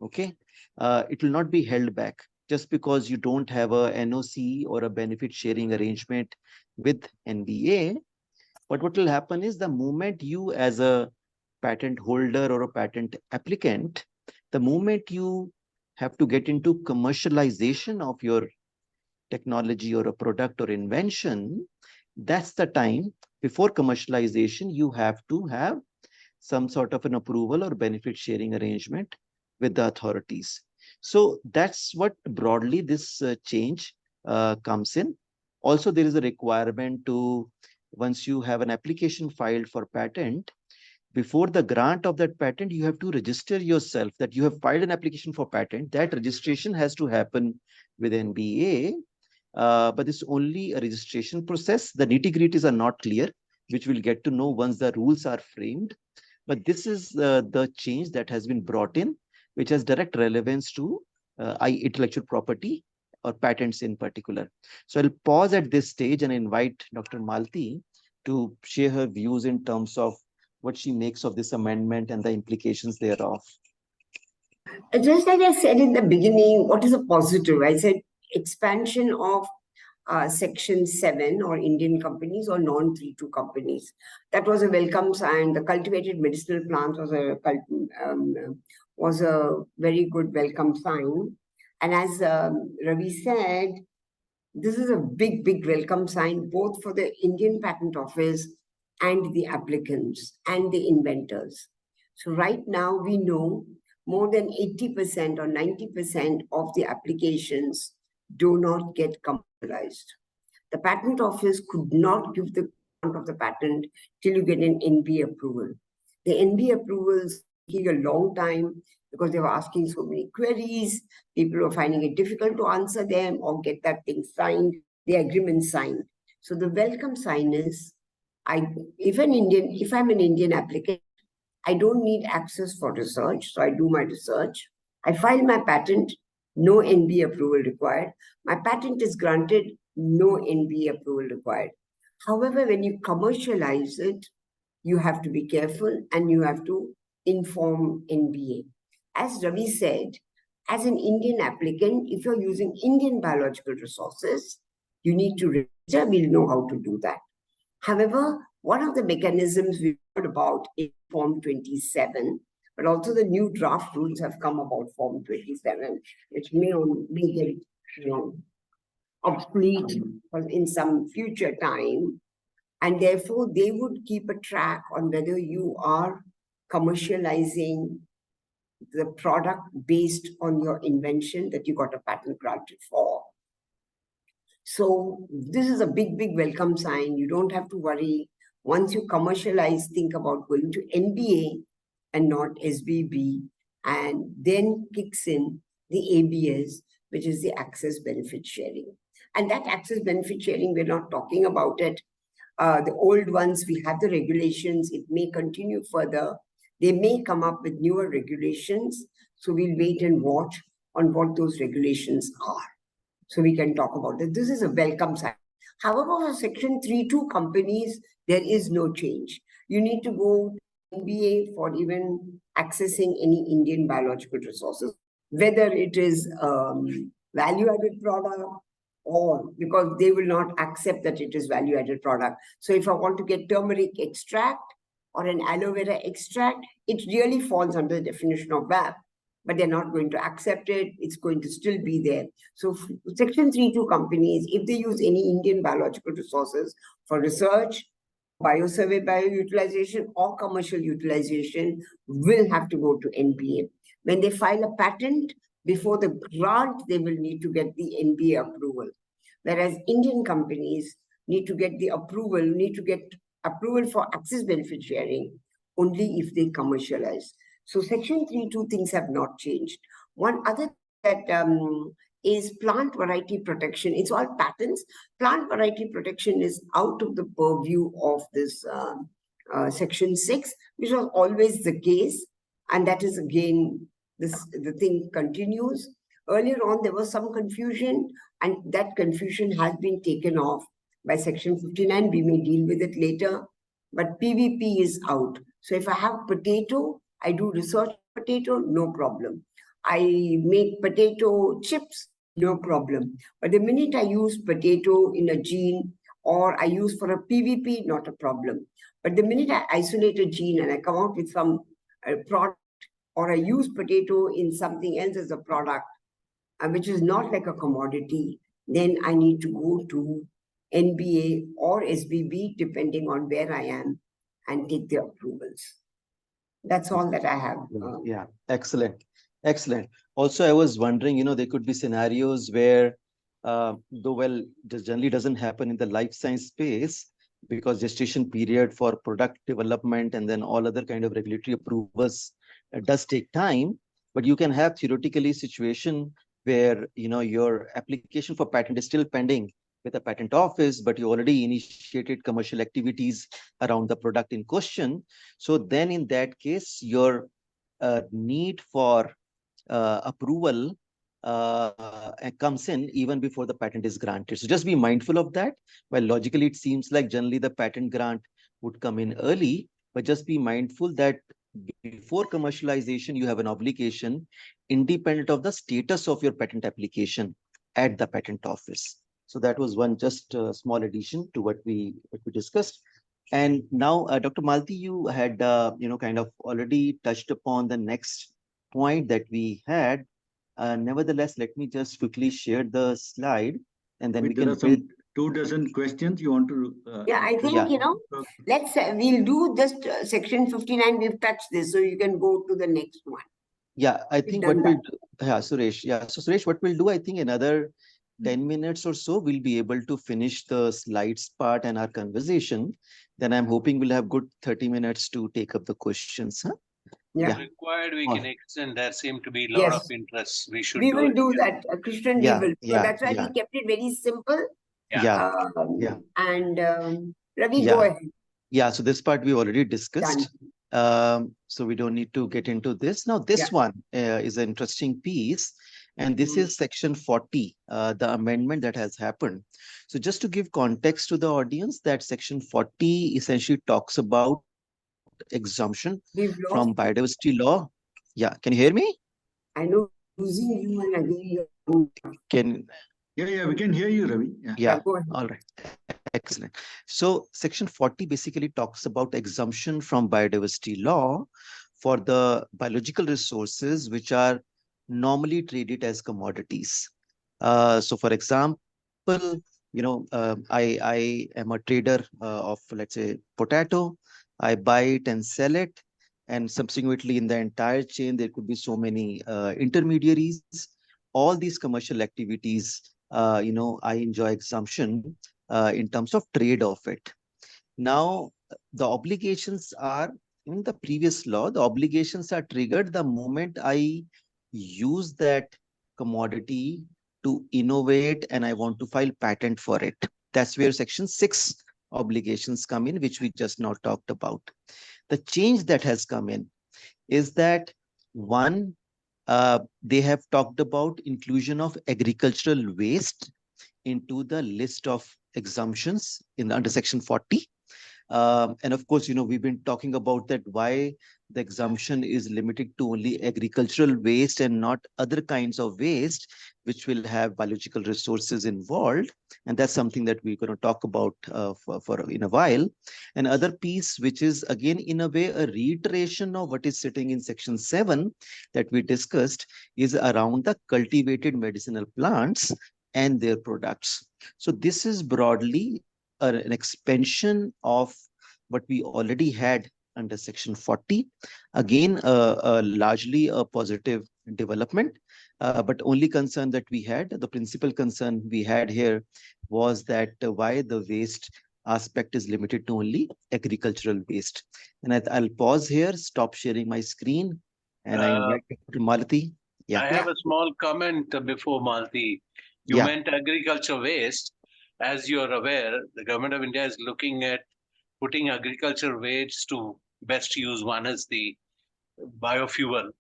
Okay, it will not be held back just because you don't have a NOC or a benefit sharing arrangement with NBA. But what will happen is the moment you, as a patent holder or a patent applicant, the moment you have to get into commercialization of your technology or a product or invention, that's the time before commercialization, you have to have some sort of an approval or benefit sharing arrangement with the authorities. So that's what broadly this change comes in. Also, there is a requirement to, once you have an application filed for patent, before the grant of that patent, you have to register yourself that you have filed an application for patent. That registration has to happen with NBA, but it's only a registration process. The nitty-gritties are not clear, which we'll get to know once the rules are framed. But this is the change that has been brought in, which has direct relevance to intellectual property or patents in particular. So I'll pause at this stage and invite Dr. Malathi to share her views in terms of what she makes of this amendment and the implications thereof. Just like I said in the beginning, what is a positive? I said expansion of Section 7 or Indian companies or non-3(2) companies. That was a welcome sign. The cultivated medicinal plants was a very good welcome sign. And as Ravi said, this is a big, big welcome sign both for the Indian Patent Office and the applicants and the inventors. So right now we know more than 80% or 90% of the applications do not get commercialized. The Patent Office could not give the grant of the patent till you get an NB approval. The NB approvals take a long time because they were asking so many queries. People were finding it difficult to answer them or get that thing signed, the agreement signed. So the welcome sign is, if I'm an Indian applicant, I don't need access for research. So I do my research. I file my patent, no NB approval required. My patent is granted, no NB approval required. However, when you commercialize it, you have to be careful and you have to inform NBA. As Ravi said, as an Indian applicant, if you're using Indian biological resources, you need to register. We'll know how to do that. However, one of the mechanisms we heard about is Form 27, but also the new draft rules have come about Form 27, which may get obsolete in some future time. And therefore, they would keep a track on whether you are commercializing the product based on your invention that you got a patent granted for. So this is a big, big welcome sign. You don't have to worry. Once you commercialize, think about going to NBA and not SBB, and then kicks in the ABS, which is the access benefit sharing. And that access benefit sharing, we're not talking about it. The old ones, we have the regulations. It may continue further. They may come up with newer regulations. So we'll wait and watch on what those regulations are. So we can talk about it. This is a welcome sign. However, for Section 3(2) companies, there is no change. You need to go to NBA for even accessing any Indian biological resources, whether it is value-added product or because they will not accept that it is value-added product. So if I want to get turmeric extract or an aloe vera extract, it really falls under the definition of VAP. But they're not going to accept it. It's going to still be there. So Section 3(2) companies, if they use any Indian biological resources for research, biosurvey, bioutilization, or commercial utilization, will have to go to NBA. When they file a patent, before the grant, they will need to get the NBA approval. Whereas Indian companies need to get the approval, for access benefit sharing only if they commercialize. So Section 3(2) things have not changed. One other that is plant variety protection. It's all patents. Plant variety protection is out of the purview of this Section 6, which was always the case. And that is again, the thing continues. Earlier on, there was some confusion, and that confusion has been taken off by Section 59. We may deal with it later, but PVP is out. So if I have potato, I do research potato, no problem. I make potato chips, no problem. But the minute I use potato in a gene or I use for a PVP, not a problem. But the minute I isolate a gene and I come out with some product, or I use potato in something else as a product, which is not like a commodity, then I need to go to NBA or SBB, depending on where I am, and take the approvals. That's all that I have. Yeah, excellent. Excellent. Also, I was wondering, there could be scenarios where, though, well, this generally doesn't happen in the life science space, because gestation period for product development and then all other kind of regulatory approvals does take time. But you can have theoretically situation where your application for patent is still pending with the patent office, but you already initiated commercial activities around the product in question. So then in that case, your need for approval comes in even before the patent is granted. So just be mindful of that. Well, logically, it seems like generally the patent grant would come in early, but just be mindful that before commercialization, you have an obligation independent of the status of your patent application at the patent office. So that was one just small addition to what we discussed. And now, Dr. Malathi, you had kind of already touched upon the next point that we had. Nevertheless, let me just quickly share the slide, and then Wait, we there can are some 24 questions you want to. Yeah, I think, we'll do just section 59. We've touched this, so you can go to the next one. Yeah, I think what we'll do, Suresh. Yeah, so Suresh, what we'll do, I think another 10 minutes or so, we'll be able to finish the slides part and our conversation. Then I'm hoping we'll have good 30 minutes to take up the questions. Huh? Yeah. Required, we can extend. There seem to be a lot of interest. We will do that, Krishnan. We will. So that's why we kept it very simple. And Ravi, go ahead. Yeah, so this part we already discussed. So we don't need to get into this. Now, this one is an interesting piece. And this is section 40, the amendment that has happened. So just to give context to the audience, that section 40 essentially talks about exemption from biodiversity law. Yeah, can you hear me? I know losing you and again can. Yeah, we can hear you, Ravi. Yeah. All right. Excellent. So section 40 basically talks about exemption from biodiversity law for the biological resources which are normally traded as commodities. So for example, I am a trader of, let's say, potato. I buy it and sell it. And subsequently in the entire chain, there could be so many intermediaries. All these commercial activities, I enjoy exemption in terms of trade of it. Now, the obligations are, in the previous law, the obligations are triggered the moment I use that commodity to innovate and I want to file patent for it. That's where section 6 obligations come in, which we just now talked about. The change that has come in is that one, they have talked about inclusion of agricultural waste into the list of exemptions under section 40. And of course, we've been talking about that, why the exemption is limited to only agricultural waste and not other kinds of waste, which will have biological resources involved. And that's something that we're going to talk about for in a while. Another piece, which is again, in a way, a reiteration of what is sitting in section 7 that we discussed, is around the cultivated medicinal plants and their products. So this is broadly an expansion of what we already had under section 40. Again, largely a positive development, but only concern that we had, the principal concern we had here was that why the waste aspect is limited to only agricultural waste. And I'll pause here, stop sharing my screen, and I invite Malathi. I have a small comment before Malathi. You meant agriculture waste. As you're aware, the government of India is looking at putting agriculture waste to best use. One is the biofuel,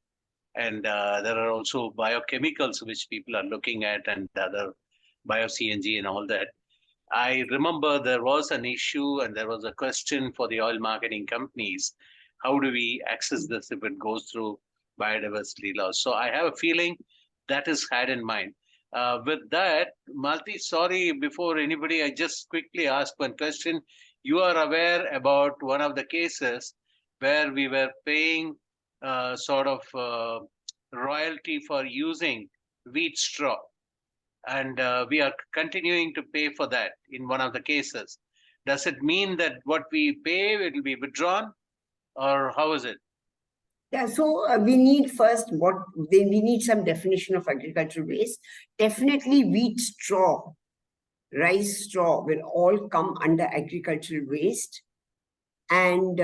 and there are also biochemicals which people are looking at, and other bio-CNG and all that. I remember there was an issue and there was a question for the oil marketing companies. How do we access this if it goes through biodiversity laws? So I have a feeling that is had in mind. With that, Malathi, sorry, before anybody, I just quickly ask one question. You are aware about one of the cases where we were paying royalty for using wheat straw. And we are continuing to pay for that in one of the cases. Does it mean that what we pay will be withdrawn, or how is it? Yeah, so we need first we need some definition of agricultural waste. Definitely wheat straw rice straw will all come under agricultural waste. And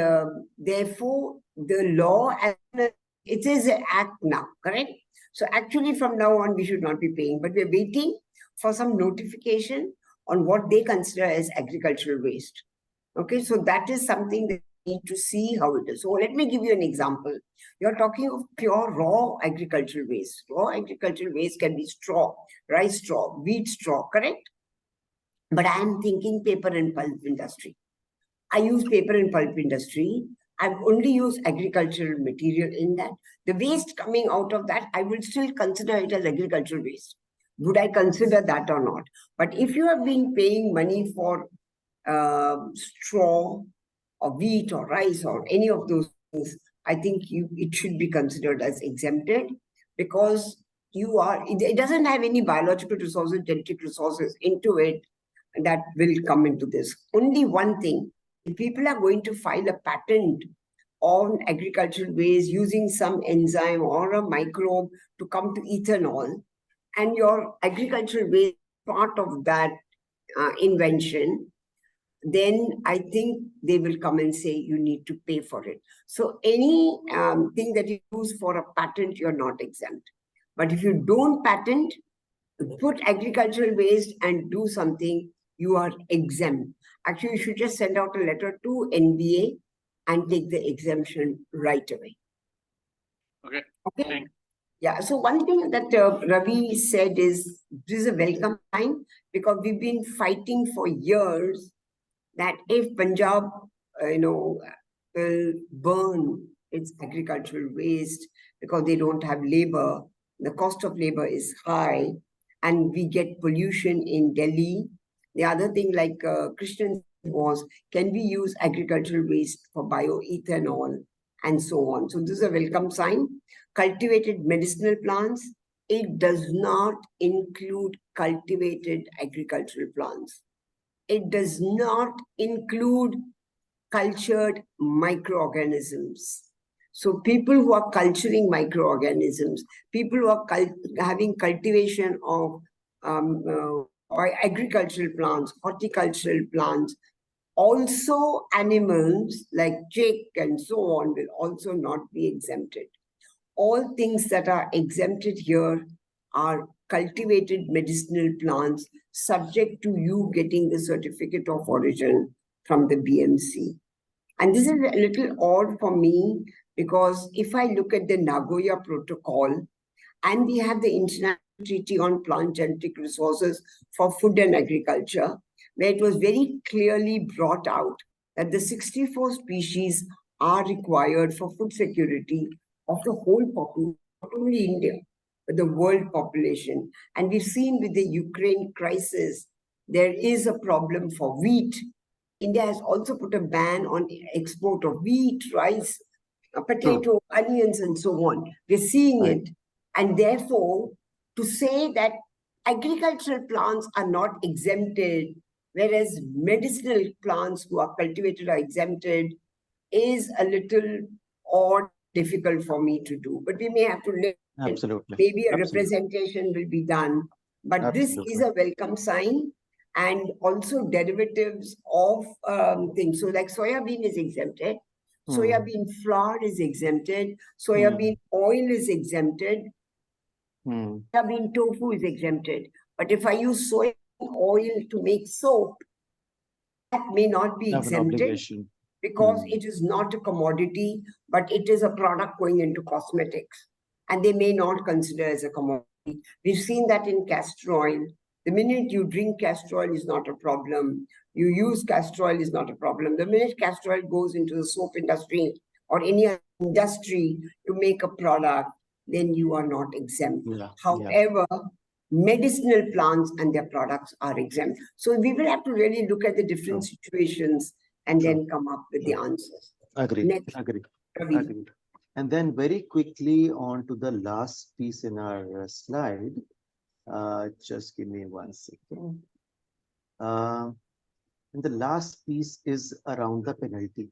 therefore, the law, it is an act now, correct? So actually from now on, we should not be paying, but we're waiting for some notification on what they consider as agricultural waste. Okay, so that is something that we need to see how it is. So let me give you an example. You're talking of pure raw agricultural waste. Raw agricultural waste can be straw, rice straw, wheat straw, correct? But I am thinking paper and pulp industry. I use paper and pulp industry. I've only used agricultural material in that. The waste coming out of that, I will still consider it as agricultural waste. Would I consider that or not? But if you have been paying money for straw or wheat or rice or any of those things, I think it should be considered as exempted, because it doesn't have any biological resources, genetic resources into it that will come into this. Only one thing, if people are going to file a patent on agricultural waste using some enzyme or a microbe to come to ethanol, and your agricultural waste part of that invention, then I think they will come and say you need to pay for it. So any thing that you use for a patent, you're not exempt. But if you don't patent, put agricultural waste and do something, you are exempt. Actually, you should just send out a letter to NBA and take the exemption right away. Okay. Yeah, so one thing that Ravi said is, this is a welcome sign, because we've been fighting for years that if Punjab, will burn its agricultural waste because they don't have labor, the cost of labor is high, and we get pollution in Delhi. The other thing, like Krishnan was, can we use agricultural waste for bioethanol and so on? So this is a welcome sign. Cultivated medicinal plants, it does not include cultivated agricultural plants. It does not include cultured microorganisms. So people who are culturing microorganisms, people who are having cultivation of or agricultural plants, horticultural plants, also animals like chick and so on will also not be exempted. All things that are exempted here are cultivated medicinal plants, subject to you getting the certificate of origin from the BMC. And this is a little odd for me, because if I look at the Nagoya Protocol, and we have the International Treaty on Plant Genetic Resources for Food and Agriculture, where it was very clearly brought out that the 64 species are required for food security of the whole population, not only India, but the world population. And we've seen with the Ukraine crisis, there is a problem for wheat. India has also put a ban on export of wheat, rice, potato, onions, and so on. We're seeing it. And therefore, to say that agricultural plants are not exempted, whereas medicinal plants who are cultivated are exempted, is a little odd, difficult for me to do. But we may have to live. Absolutely. Maybe a representation will be done. But this is a welcome sign. And also derivatives of things. So like soya bean is exempted. Soya bean flour is exempted. Soya bean oil is exempted. Soya bean tofu is exempted. But if I use soya bean oil to make soap, that may not be exempted, because it is not a commodity, but it is a product going into cosmetics. And they may not consider as a commodity. We've seen that in castor oil. The minute you drink castor oil is not a problem. You use castor oil is not a problem. The minute castor oil goes into the soap industry or any other industry to make a product, then you are not exempt. However, medicinal plants and their products are exempt. So we will have to really look at the different situations and then come up with the answers. Agreed. Agreed. And then very quickly on to the last piece in our slide. Just give me 1 second. And the last piece is around the penalty.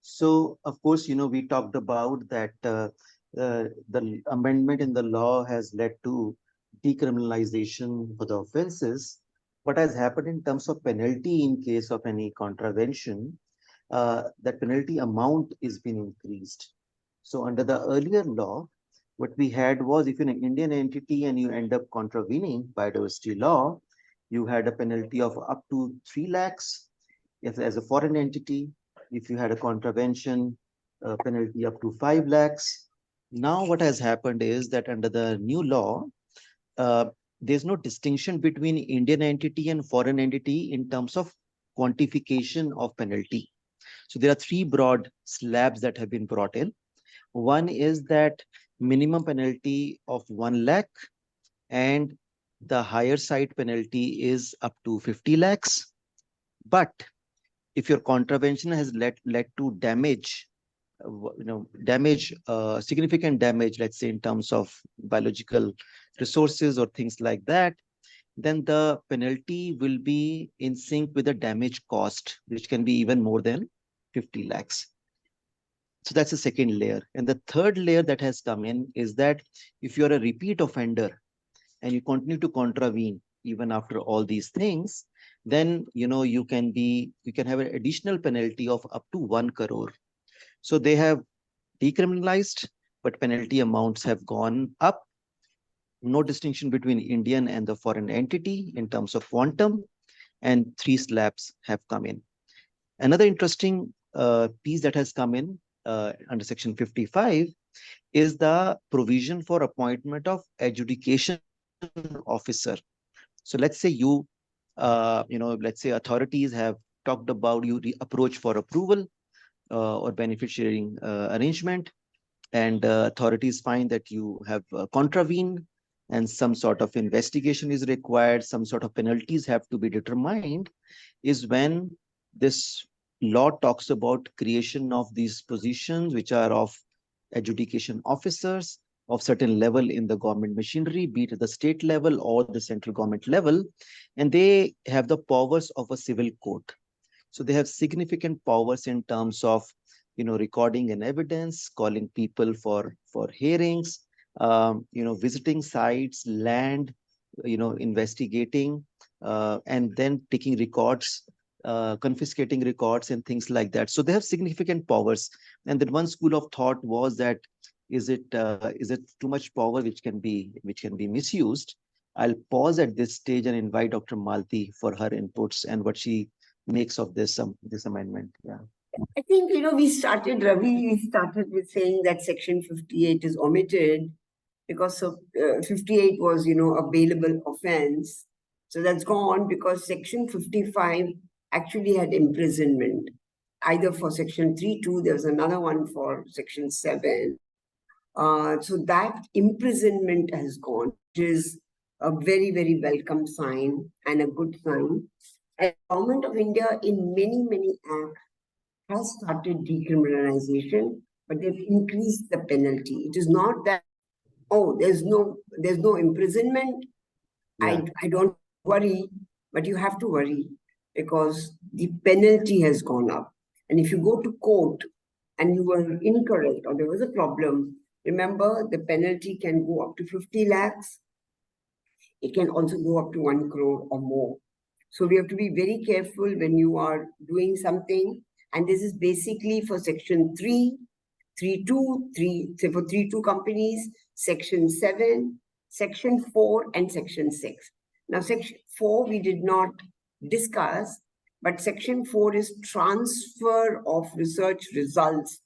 So, of course, we talked about that the amendment in the law has led to decriminalization for the offenses. what has happened in terms of penalty in case of any contravention, that penalty amount is being increased. So under the earlier law, what we had was if you're an Indian entity and you end up contravening biodiversity law, you had a penalty of up to 3 lakhs. If as a foreign entity, if you had a contravention, penalty up to 5 lakhs. Now what has happened is that under the new law, uh, there's no distinction between Indian entity and foreign entity in terms of quantification of penalty. So there are 3 broad slabs that have been brought in. One is that minimum penalty of 1 lakh and the higher side penalty is up to 50 lakhs. But if your contravention has led to damage, significant damage, let's say in terms of biological resources or things like that, then the penalty will be in sync with the damage cost, which can be even more than 50 lakhs. So that's the second layer. And the third layer that has come in is that if you're a repeat offender and you continue to contravene even after all these things, then you can have an additional penalty of up to 1 crore. So they have decriminalized, but penalty amounts have gone up. No distinction between Indian and the foreign entity in terms of quantum, and 3 slabs have come in. Another interesting piece that has come in under section 55 is the provision for appointment of adjudication officer. So let's say let's say authorities have talked about you approach for approval or benefit sharing arrangement, and authorities find that you have contravened and some sort of investigation is required, some sort of penalties have to be determined, is when this law talks about creation of these positions, which are of adjudication officers of certain level in the government machinery, be it at the state level or the central government level, and they have the powers of a civil court. So they have significant powers in terms of recording and evidence, calling people for hearings, visiting sites, land, investigating, and then taking records, confiscating records and things like that. So they have significant powers. And then one school of thought was that is it too much power which can be misused? I'll pause at this stage and invite Dr. Malathi for her inputs and what she makes of this amendment. Yeah. I think, Ravi, we started with saying that section 58 is omitted because of 58 was, a bailable offense. So that's gone because section 55 actually had imprisonment, either for section 3(2), there was another one for section 7. So that imprisonment has gone, which is a very, very welcome sign and a good sign. And the Government of India in many, many acts has started decriminalization, but they've increased the penalty. It is not that, oh, there's no imprisonment. Yeah. I don't worry, but you have to worry because the penalty has gone up. And if you go to court and you were incorrect or there was a problem, remember the penalty can go up to 50 lakhs. It can also go up to 1 crore or more. So we have to be very careful when you are doing something. And this is basically for section 3, 3(2), for 3(2) companies, section 7, section 4, and section 6. Now, section 4 we did not discuss, but section 4 is transfer of research results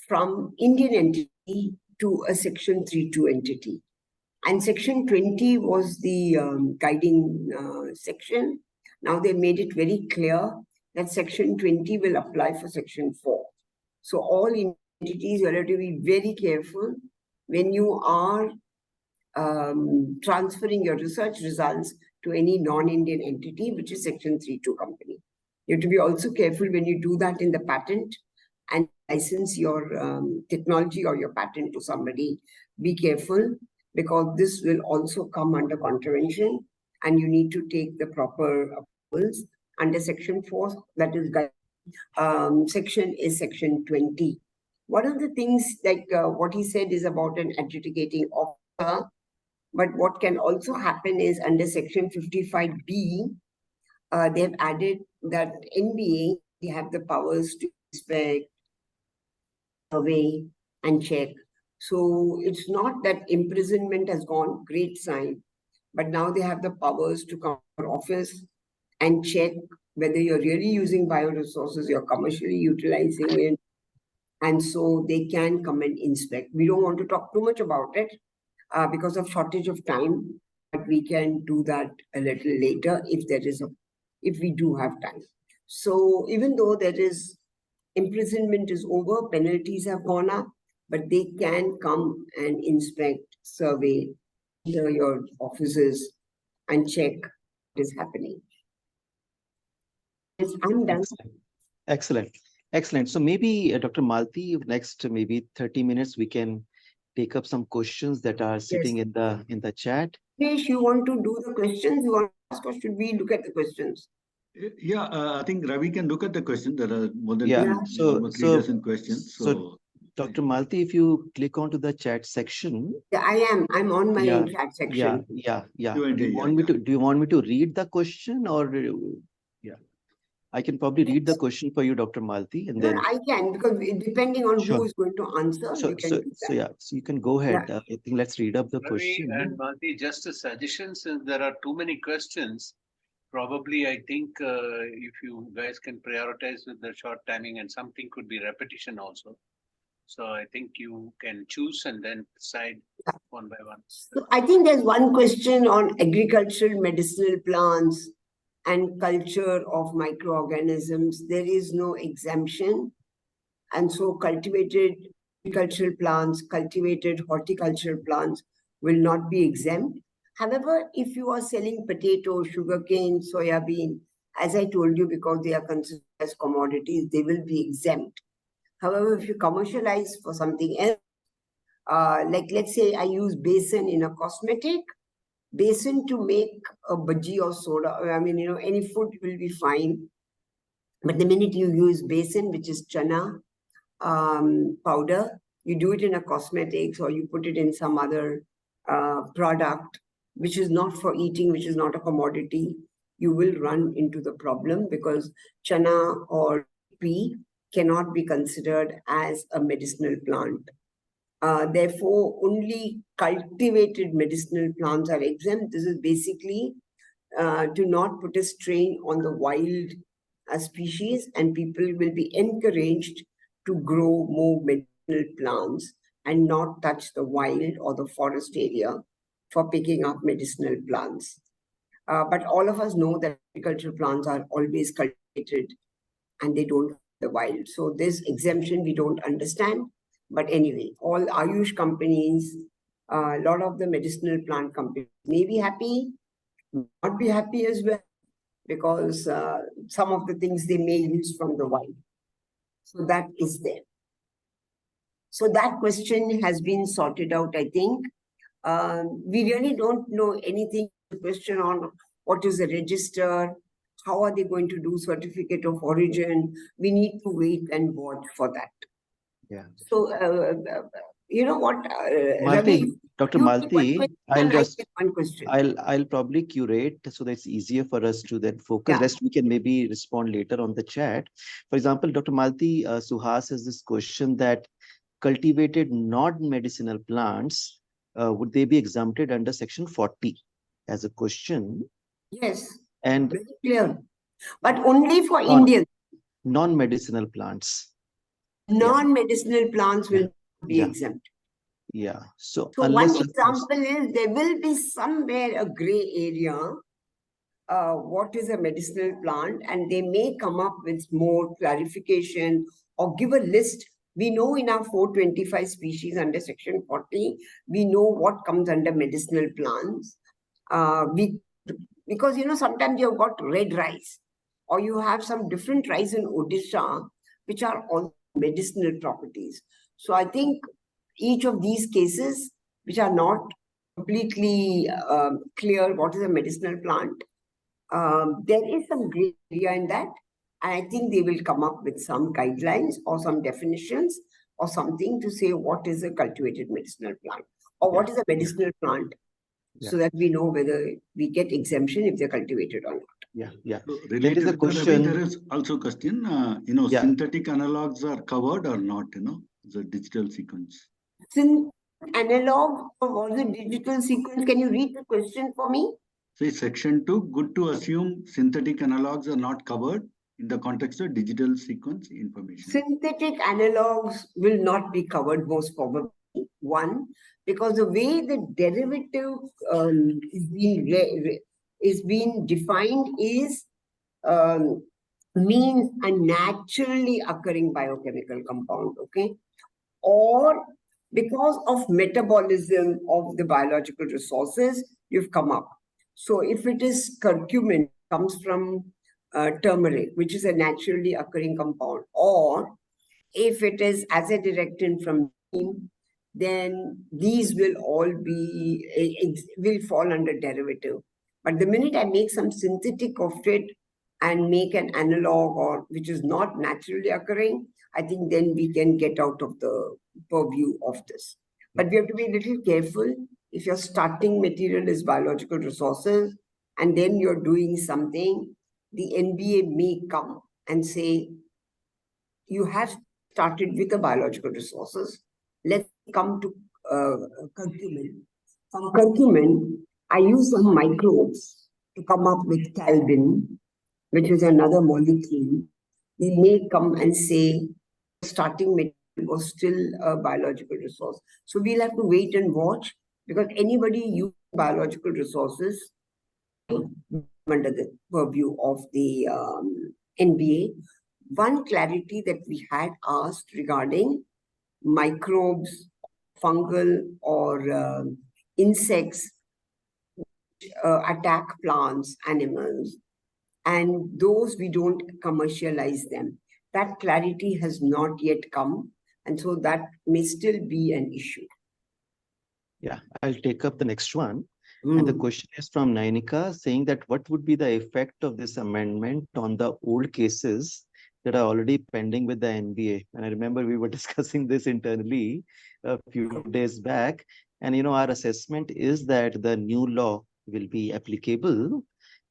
from Indian entity to a section 3(2) entity. And section 20 was the guiding section. Now they made it very clear that section 20 will apply for section 4. So all entities, you have to be very careful when you are transferring your research results to any non-Indian entity, which is section 3(2) company. You have to be also careful when you do that in the patent and license your technology or your patent to somebody. Be careful, because this will also come under contravention and you need to take the proper approvals under section 4, that is section is section 20. One of the things like what he said is about an adjudicating officer. But what can also happen is under Section 55B, they have added that NBA, they have the powers to inspect, survey, and check. So it's not that imprisonment has gone, great sign, but now they have the powers to come to office and check whether you're really using bioresources, you're commercially utilizing it, and so they can come and inspect. We don't want to talk too much about it because of shortage of time, but we can do that a little later if we do have time. So even though there is imprisonment is over, penalties have gone up, but they can come and inspect, survey your offices and check what is happening. Yes, I'm done. Excellent. Excellent. So maybe Dr. Malathi, next maybe 30 minutes, we can take up some questions that are sitting in the chat. Krish, you want to do the questions? You want to ask, or should we look at the questions? Yeah, I think Ravi can look at the question. There are more than so 3 dozen questions. So Dr. Malathi, if you click onto the chat section. Yeah, I am. I'm on my chat section. Yeah. Q&A, Do you want me to read the question, or I can probably read the question for you, Dr. Malathi, and then I can, because depending on who is going to answer, you can do that. So you can go ahead. I think let's read up the Ravi question. and Malathi, just a suggestion, since there are too many questions, probably I think if you guys can prioritize with the short timing, and something could be repetition also. So I think you can choose and then decide one by one. So I think there's one question on agricultural medicinal plants and culture of microorganisms. There is no exemption. And so cultivated agricultural plants, cultivated horticultural plants will not be exempt. However, if you are selling potato, sugarcane, soya bean, as I told you, because they are considered as commodities, they will be exempt. However, if you commercialize for something else, like let's say I use besan in a cosmetic, besan to make a bhaji or soda, any food will be fine. But the minute you use besan, which is chana powder, you do it in a cosmetics or you put it in some other product, which is not for eating, which is not a commodity, you will run into the problem, because chana or pea cannot be considered as a medicinal plant. Therefore, only cultivated medicinal plants are exempt. This is basically to not put a strain on the wild species, and people will be encouraged to grow more medicinal plants and not touch the wild or the forest area for picking up medicinal plants. But all of us know that agricultural plants are always cultivated and they don't the wild. So this exemption we don't understand. But anyway, all Ayush companies, a lot of the medicinal plant companies may be happy, not be happy as well, because some of the things they may use from the wild. So that is there. So that question has been sorted out, I think. We really don't know anything. The question on what is a register, how are they going to do certificate of origin? We need to wait and watch for that. Yeah. So, you know what, Malathi, Dr. Malathi, I'll probably curate so that it's easier for us to then focus. Rest we can maybe respond later on the chat. For example, Dr. Malathi, Suhas has this question that cultivated non-medicinal plants, would they be exempted under Section 40 as a question? Yes, and very clear. But only for Indians. Non-medicinal plants. Non-medicinal plants will be exempt. Yeah. So one example is there will be somewhere a gray area. What is a medicinal plant? And they may come up with more clarification or give a list. We know in our 425 species under Section 40, we know what comes under medicinal plants. Because, sometimes you've got red rice or you have some different rice in Odisha, which are all medicinal properties. So I think each of these cases, which are not completely clear what is a medicinal plant, there is some gray area in that. And I think they will come up with some guidelines or some definitions or something to say what is a cultivated medicinal plant or what is a medicinal plant. so that we know whether we get exemption if they're cultivated or not. Yeah, yeah. So There is related a with that, Ravi, question. there is also a question, Yeah. synthetic analogs are covered or not, the digital sequence. Since analog or was it digital sequence, can you read the question for me? Say section 2, good to assume synthetic analogs are not covered in the context of digital sequence information. Synthetic analogs will not be covered most probably. One, because the way the derivative is being defined is means a naturally occurring biochemical compound, okay? Or because of metabolism of the biological resources, you've come up. So if it is curcumin, comes from turmeric, which is a naturally occurring compound, or if it is azadirachtin from neem, then these will all will fall under derivative. But the minute I make some synthetic of it and make an analog or which is not naturally occurring, I think then we can get out of the purview of this. But we have to be a little careful. If your starting material is biological resources and then you're doing something, the NBA may come and say, you have started with the biological resources. Let's come to curcumin. From curcumin, I use some microbes to come up with calbin, which is another molecule. They may come and say, starting material was still a biological resource. So we'll have to wait and watch, because anybody using biological resources under the purview of the NBA. One clarity that we had asked regarding microbes, fungal or insects attack plants, animals, and those we don't commercialize them. That clarity has not yet come, and so that may still be an issue. Yeah, I'll take up the next one. And the question is from Nainika, saying that what would be the effect of this amendment on the old cases that are already pending with the NBA? And I remember we were discussing this internally a few days back. And, our assessment is that the new law will be applicable.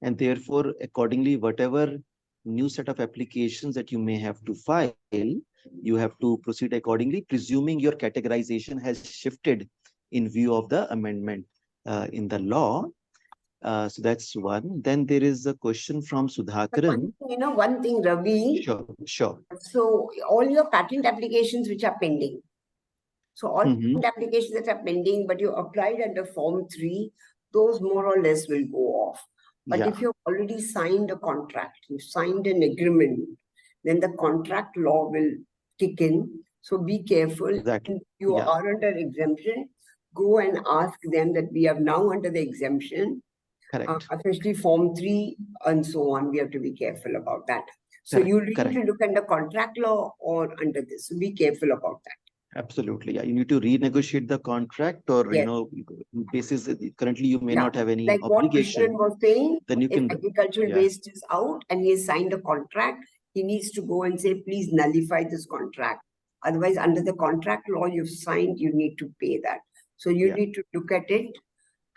And therefore, accordingly, whatever new set of applications that you may have to file, you have to proceed accordingly, presuming your categorization has shifted in view of the amendment in the law. So that's one. Then there is a question from Sridharan. One thing, Ravi. Sure. So all your patent applications which are pending. So all patent applications that are pending, but you applied under Form 3, those more or less will go off. But if you've already signed a contract, you've signed an agreement, then the contract law will kick in. So be careful. Exactly. If you are under exemption, go and ask them that we are now under the exemption. Correct. Especially Form 3 and so on. We have to be careful about that. So you need to look under contract law or under this. So be careful about that. Absolutely. Yeah. You need to renegotiate the contract or, basis currently you may not have any like obligation. What Krishnan was saying, then you if can agricultural waste is out and he has signed a contract, he needs to go and say, please nullify this contract. Otherwise, under the contract law you've signed, you need to pay that. So you need to look at it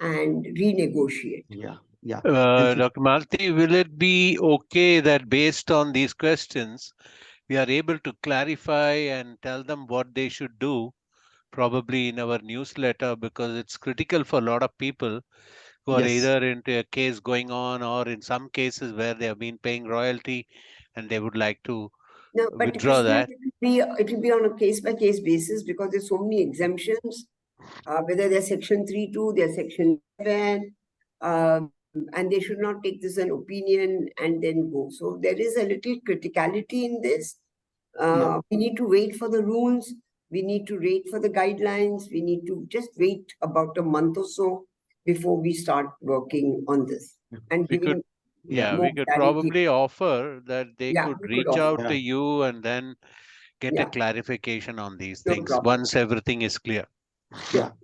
and renegotiate. Dr. Malathi, will it be okay that based on these questions, we are able to clarify and tell them what they should do, probably in our newsletter, because it's critical for a lot of people who are either into a case going on or in some cases where they have been paying royalty and they would like to withdraw that. It will be on a case-by-case basis, because there's so many exemptions, whether they're Section 3(2), they're Section 7, and they should not take this an opinion and then go. So there is a little criticality in this. We need to wait for the rules. We need to wait for the guidelines. We need to just wait about a month or so before we start working on this. And we could probably offer that they could reach out to you and then get a clarification on these things once everything is clear.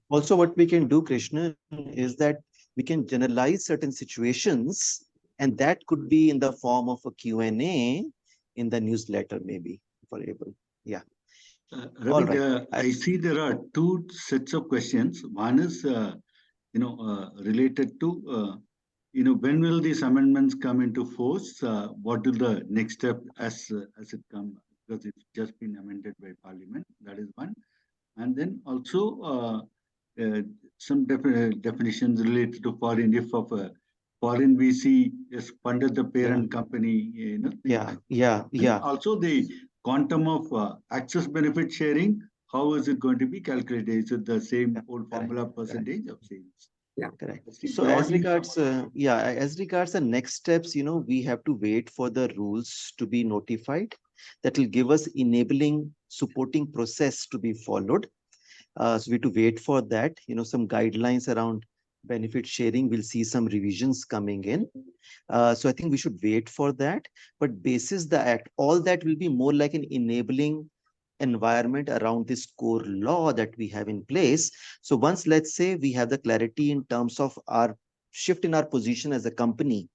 Also, what we can do, Krishna, is that we can generalize certain situations, and that could be in the form of a Q&A in the newsletter, maybe, for able. Ravi, I see there are two sets of questions. One is related to, when will these amendments come into force? What will the next step as it come? Because it's just been amended by Parliament. That is one. And then also some definitions related to foreign, if of a foreign VC is funded the parent company, Yeah. Also the quantum of access benefit sharing, how is it going to be calculated? Is it the same old formula percentage of sales? Yeah, correct. So as regards, as regards the next steps, we have to wait for the rules to be notified. That will give us enabling supporting process to be followed. So we have to wait for that. Some guidelines around benefit sharing. We'll see some revisions coming in. So I think we should wait for that. But basis the act, all that will be more like an enabling environment around this core law that we have in place. So once, let's say, we have the clarity in terms of our shift in our position as a company,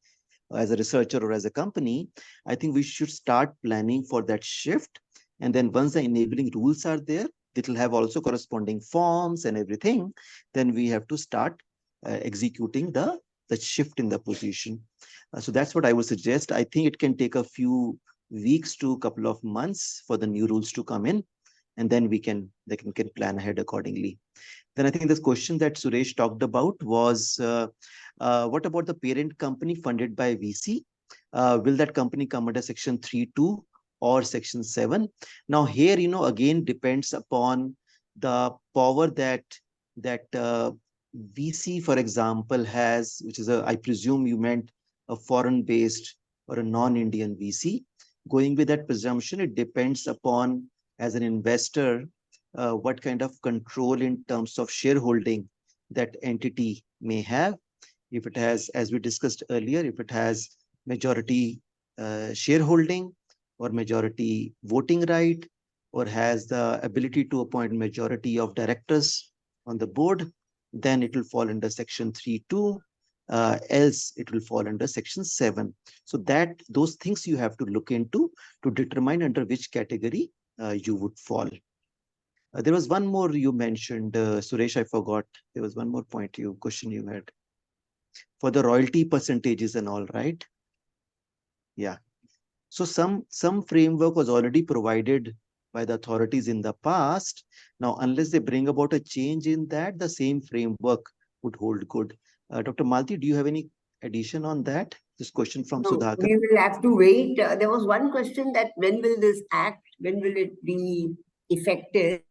as a researcher or as a company, I think we should start planning for that shift. And then once the enabling rules are there, it will have also corresponding forms and everything. Then we have to start executing the shift in the position. So that's what I would suggest. I think it can take a few weeks to a couple of months for the new rules to come in, and then they can plan ahead accordingly. Then I think this question that Suresh talked about was, what about the parent company funded by VC? Will that company come under Section 3.2 or Section 7? Now here, again, depends upon the power that VC, for example, has, which is I presume you meant a foreign-based or a non-Indian VC. Going with that presumption, it depends upon, as an investor, what kind of control in terms of shareholding that entity may have. If it has, as we discussed earlier, if it has majority shareholding or majority voting right, or has the ability to appoint majority of directors on the board, then it will fall under Section 3.2. Else it will fall under Section 7. So those things you have to look into to determine under which category you would fall. There was one more you mentioned, Suresh, I forgot. There was one more question you had. For the royalty percentages and all, right? Yeah. So some framework was already provided by the authorities in the past. Now, unless they bring about a change in that, the same framework would hold good. Dr. Malathi, do you have any addition on that? This question from Sudhakar. We will have to wait. There was one question that when will it be effective?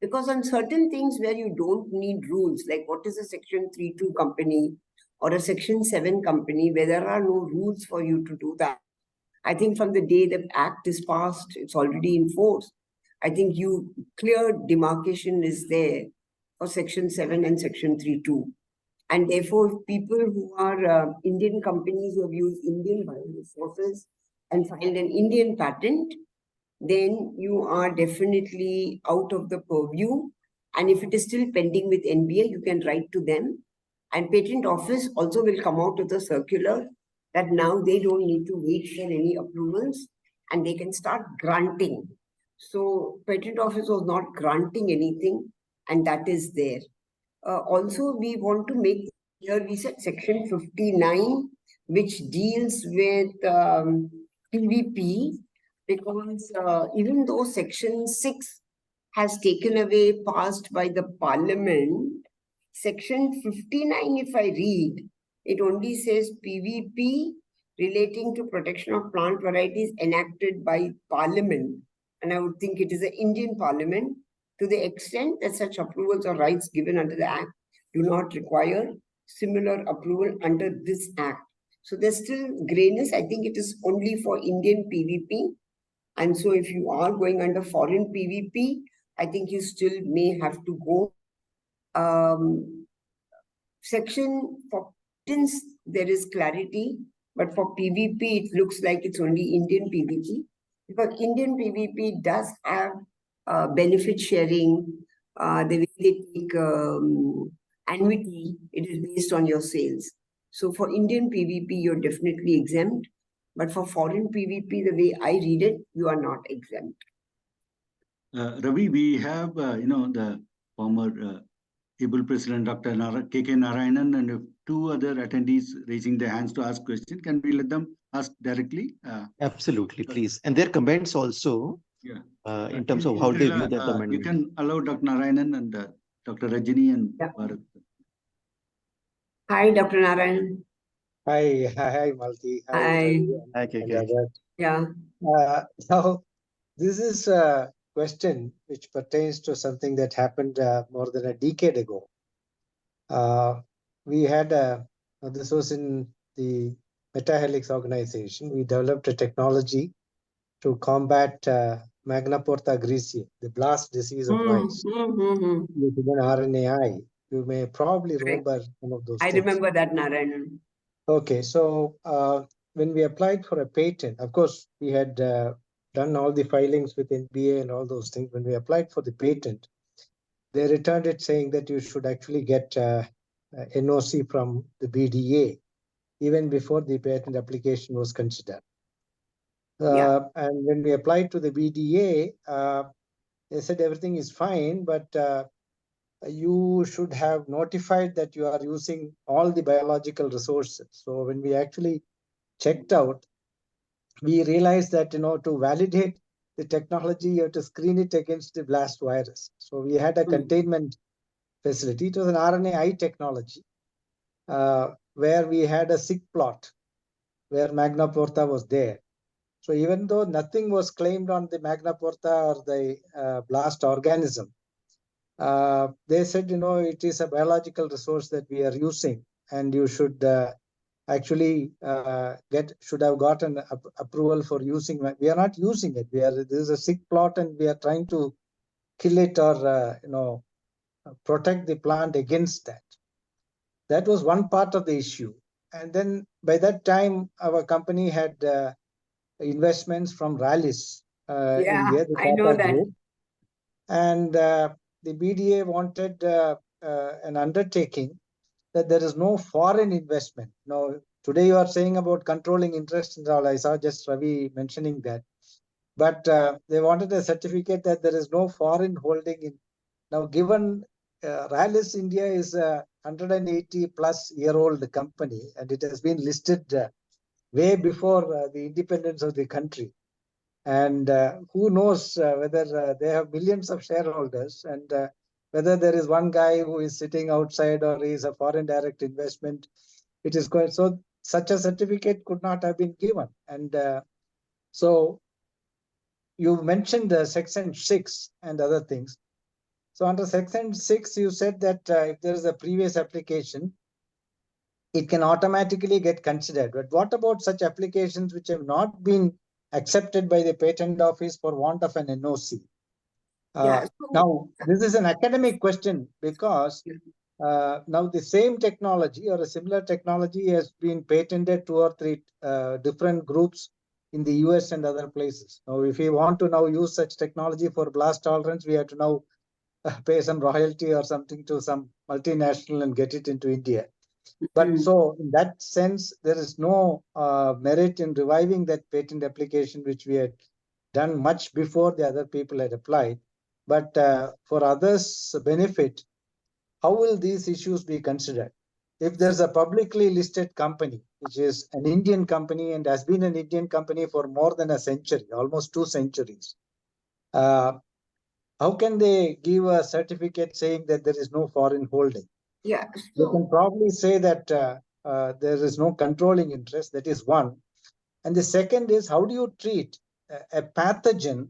Because on certain things where you don't need rules, like what is a Section 3.2 company or a Section 7 company, where there are no rules for you to do that. I think from the day the act is passed, it's already in force. I think clear demarcation is there for Section 7 and Section 3.2. And therefore, people who are Indian companies who have used Indian bioresources and filed an Indian patent, then you are definitely out of the purview. And if it is still pending with NBA, you can write to them. And Patent Office also will come out with a circular that now they don't need to wait for any approvals and they can start granting. So Patent Office was not granting anything, and that is there. Also, we want to make here, we said Section 59, which deals with PVP, because even though Section 6 has taken away, passed by the Parliament, Section 59, if I read, it only says PVP relating to protection of plant varieties enacted by Parliament. And I would think it is the Indian Parliament, to the extent that such approvals or rights given under the Act do not require similar approval under this Act. So there's still grayness. I think it is only for Indian PVP. And so if you are going under foreign PVP, I think you still may have to go. Section for patents, there is clarity, but for PVP, it looks like it's only Indian PVP. Because Indian PVP does have benefit sharing, the way they take annuity, it is based on your sales. So for Indian PVP, you're definitely exempt. But for foreign PVP, the way I read it, you are not exempt. Ravi, we have, the former able President Dr. K.K. Narayanan, and if two other attendees raising their hands to ask questions, can we let them ask directly? Absolutely, please. And their comments also, Yeah. in terms of how they view that You amendment. can allow Dr. Narayanan and Dr. Rajini and Yeah. Bharat. Hi, Dr. Narayan. Hi, Malathi. Hi. Ravi Hi, and KK. others. Yeah. Now, this is a question which pertains to something that happened more than a decade ago. We had this was in the Metahelix organization. We developed a technology to combat Magna Porta griseae, the blast disease of mice, using an RNAi. You may probably remember some of those I things. remember that, Narayan. Okay, so when we applied for a patent, of course, we had done all the filings with NBA and all those things. When we applied for the patent, they returned it saying that you should actually get NOC from the BDA even before the patent application was considered. And when we applied to the BDA, they said everything is fine, but you should have notified that you are using all the biological resources. So when we actually checked out, we realized that, to validate the technology, you have to screen it against the blast virus. So we had a containment facility. It was an RNAi technology where we had a sick plot where Magna Porta was there. So even though nothing was claimed on the Magna Porta or the blast organism, they said, it is a biological resource that we are using, and you should actually should have gotten approval for using. We are not using it. This is a sick plot, and we are trying to kill it or protect the plant against that. That was one part of the issue. And then by that time, our company had investments from Rallis India, the I know Tata that. Group. And the BDA wanted an undertaking that there is no foreign investment. Now, today you are saying about controlling interest and all. I saw just Ravi mentioning that. But they wanted a certificate that there is no foreign holding in. Now, given Rallis India is a 180 plus year old company, and it has been listed way before the independence of the country. And who knows whether they have millions of shareholders, and whether there is one guy who is sitting outside or is a foreign direct investment. It is quite so. Such a certificate could not have been given. And so you mentioned Section 6 and other things. So under Section 6, you said that if there is a previous application, it can automatically get considered. But what about such applications which have not been accepted by the patent office for want of an NOC? Now, this is an academic question because now the same technology or a similar technology has been patented 2 or 3 different groups in the US and other places. Now, if we want to now use such technology for blast tolerance, we have to now pay some royalty or something to some multinational and get it into India. But so in that sense, there is no merit in reviving that patent application, which we had done much before the other people had applied. But for others' benefit, how will these issues be considered? If there's a publicly listed company, which is an Indian company and has been an Indian company for more than a century, almost 2 centuries, how can they give a certificate saying that there is no foreign holding? Yeah. They can probably say that there is no controlling interest. That is one. And the second is, how do you treat a pathogen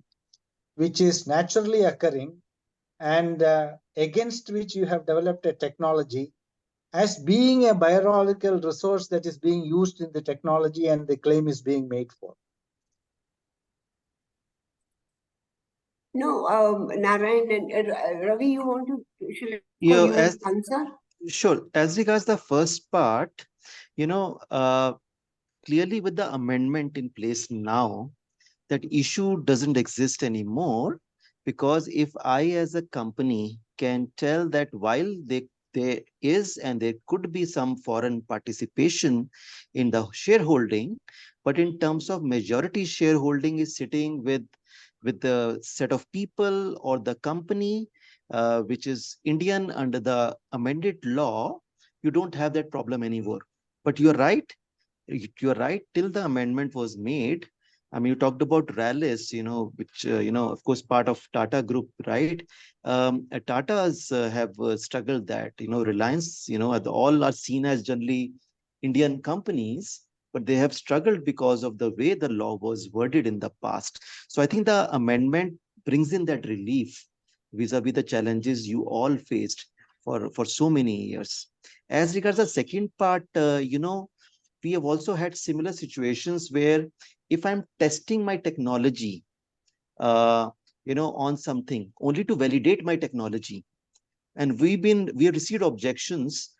which is naturally occurring and against which you have developed a technology as being a biological resource that is being used in the technology and the claim is being made for? No, Narayan and Ravi, you want to answer? Sure. As regards the first part, clearly with the amendment in place now, that issue doesn't exist anymore, because if I as a company can tell that while there is and there could be some foreign participation in the shareholding, but in terms of majority shareholding is sitting with the set of people or the company which is Indian under the amended law, you don't have that problem anymore. But you're right. You're right. Till the amendment was made, I mean, you talked about rallies, which, of course, part of Tata Group, right? Tatas have struggled that, Reliance, all are seen as generally Indian companies, but they have struggled because of the way the law was worded in the past. So I think the amendment brings in that relief vis-a-vis the challenges you all faced for so many years. As regards the second part, we have also had similar situations where if I'm testing my technology, on something only to validate my technology, and we have received objections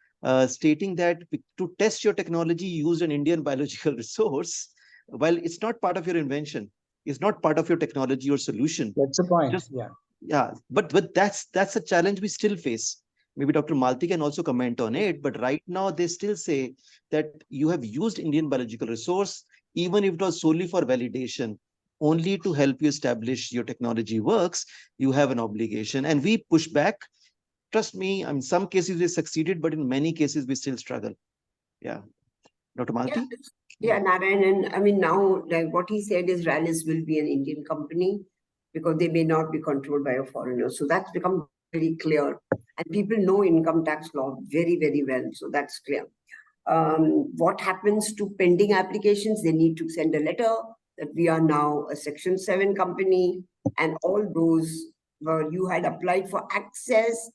stating that to test your technology, use an Indian biological resource, while it's not part of your invention, it's not part of your technology or solution. That's the point. Just Yeah. yeah, but that's a challenge we still face. Maybe Dr. Malti can also comment on it, but right now they still say that you have used Indian biological resource, even if it was solely for validation, only to help you establish your technology works, you have an obligation. And we push back. Trust me, in some cases we succeeded, but in many cases we still struggle. Yeah. Dr. Malti? Yeah, Narayanan, I mean, now, like what he said is Rallis will be an Indian company because they may not be controlled by a foreigner. So that's become very clear. And people know income tax law very, very well. So that's clear. What happens to pending applications? They need to send a letter that we are now a Section 7 company, and all those where you had applied for access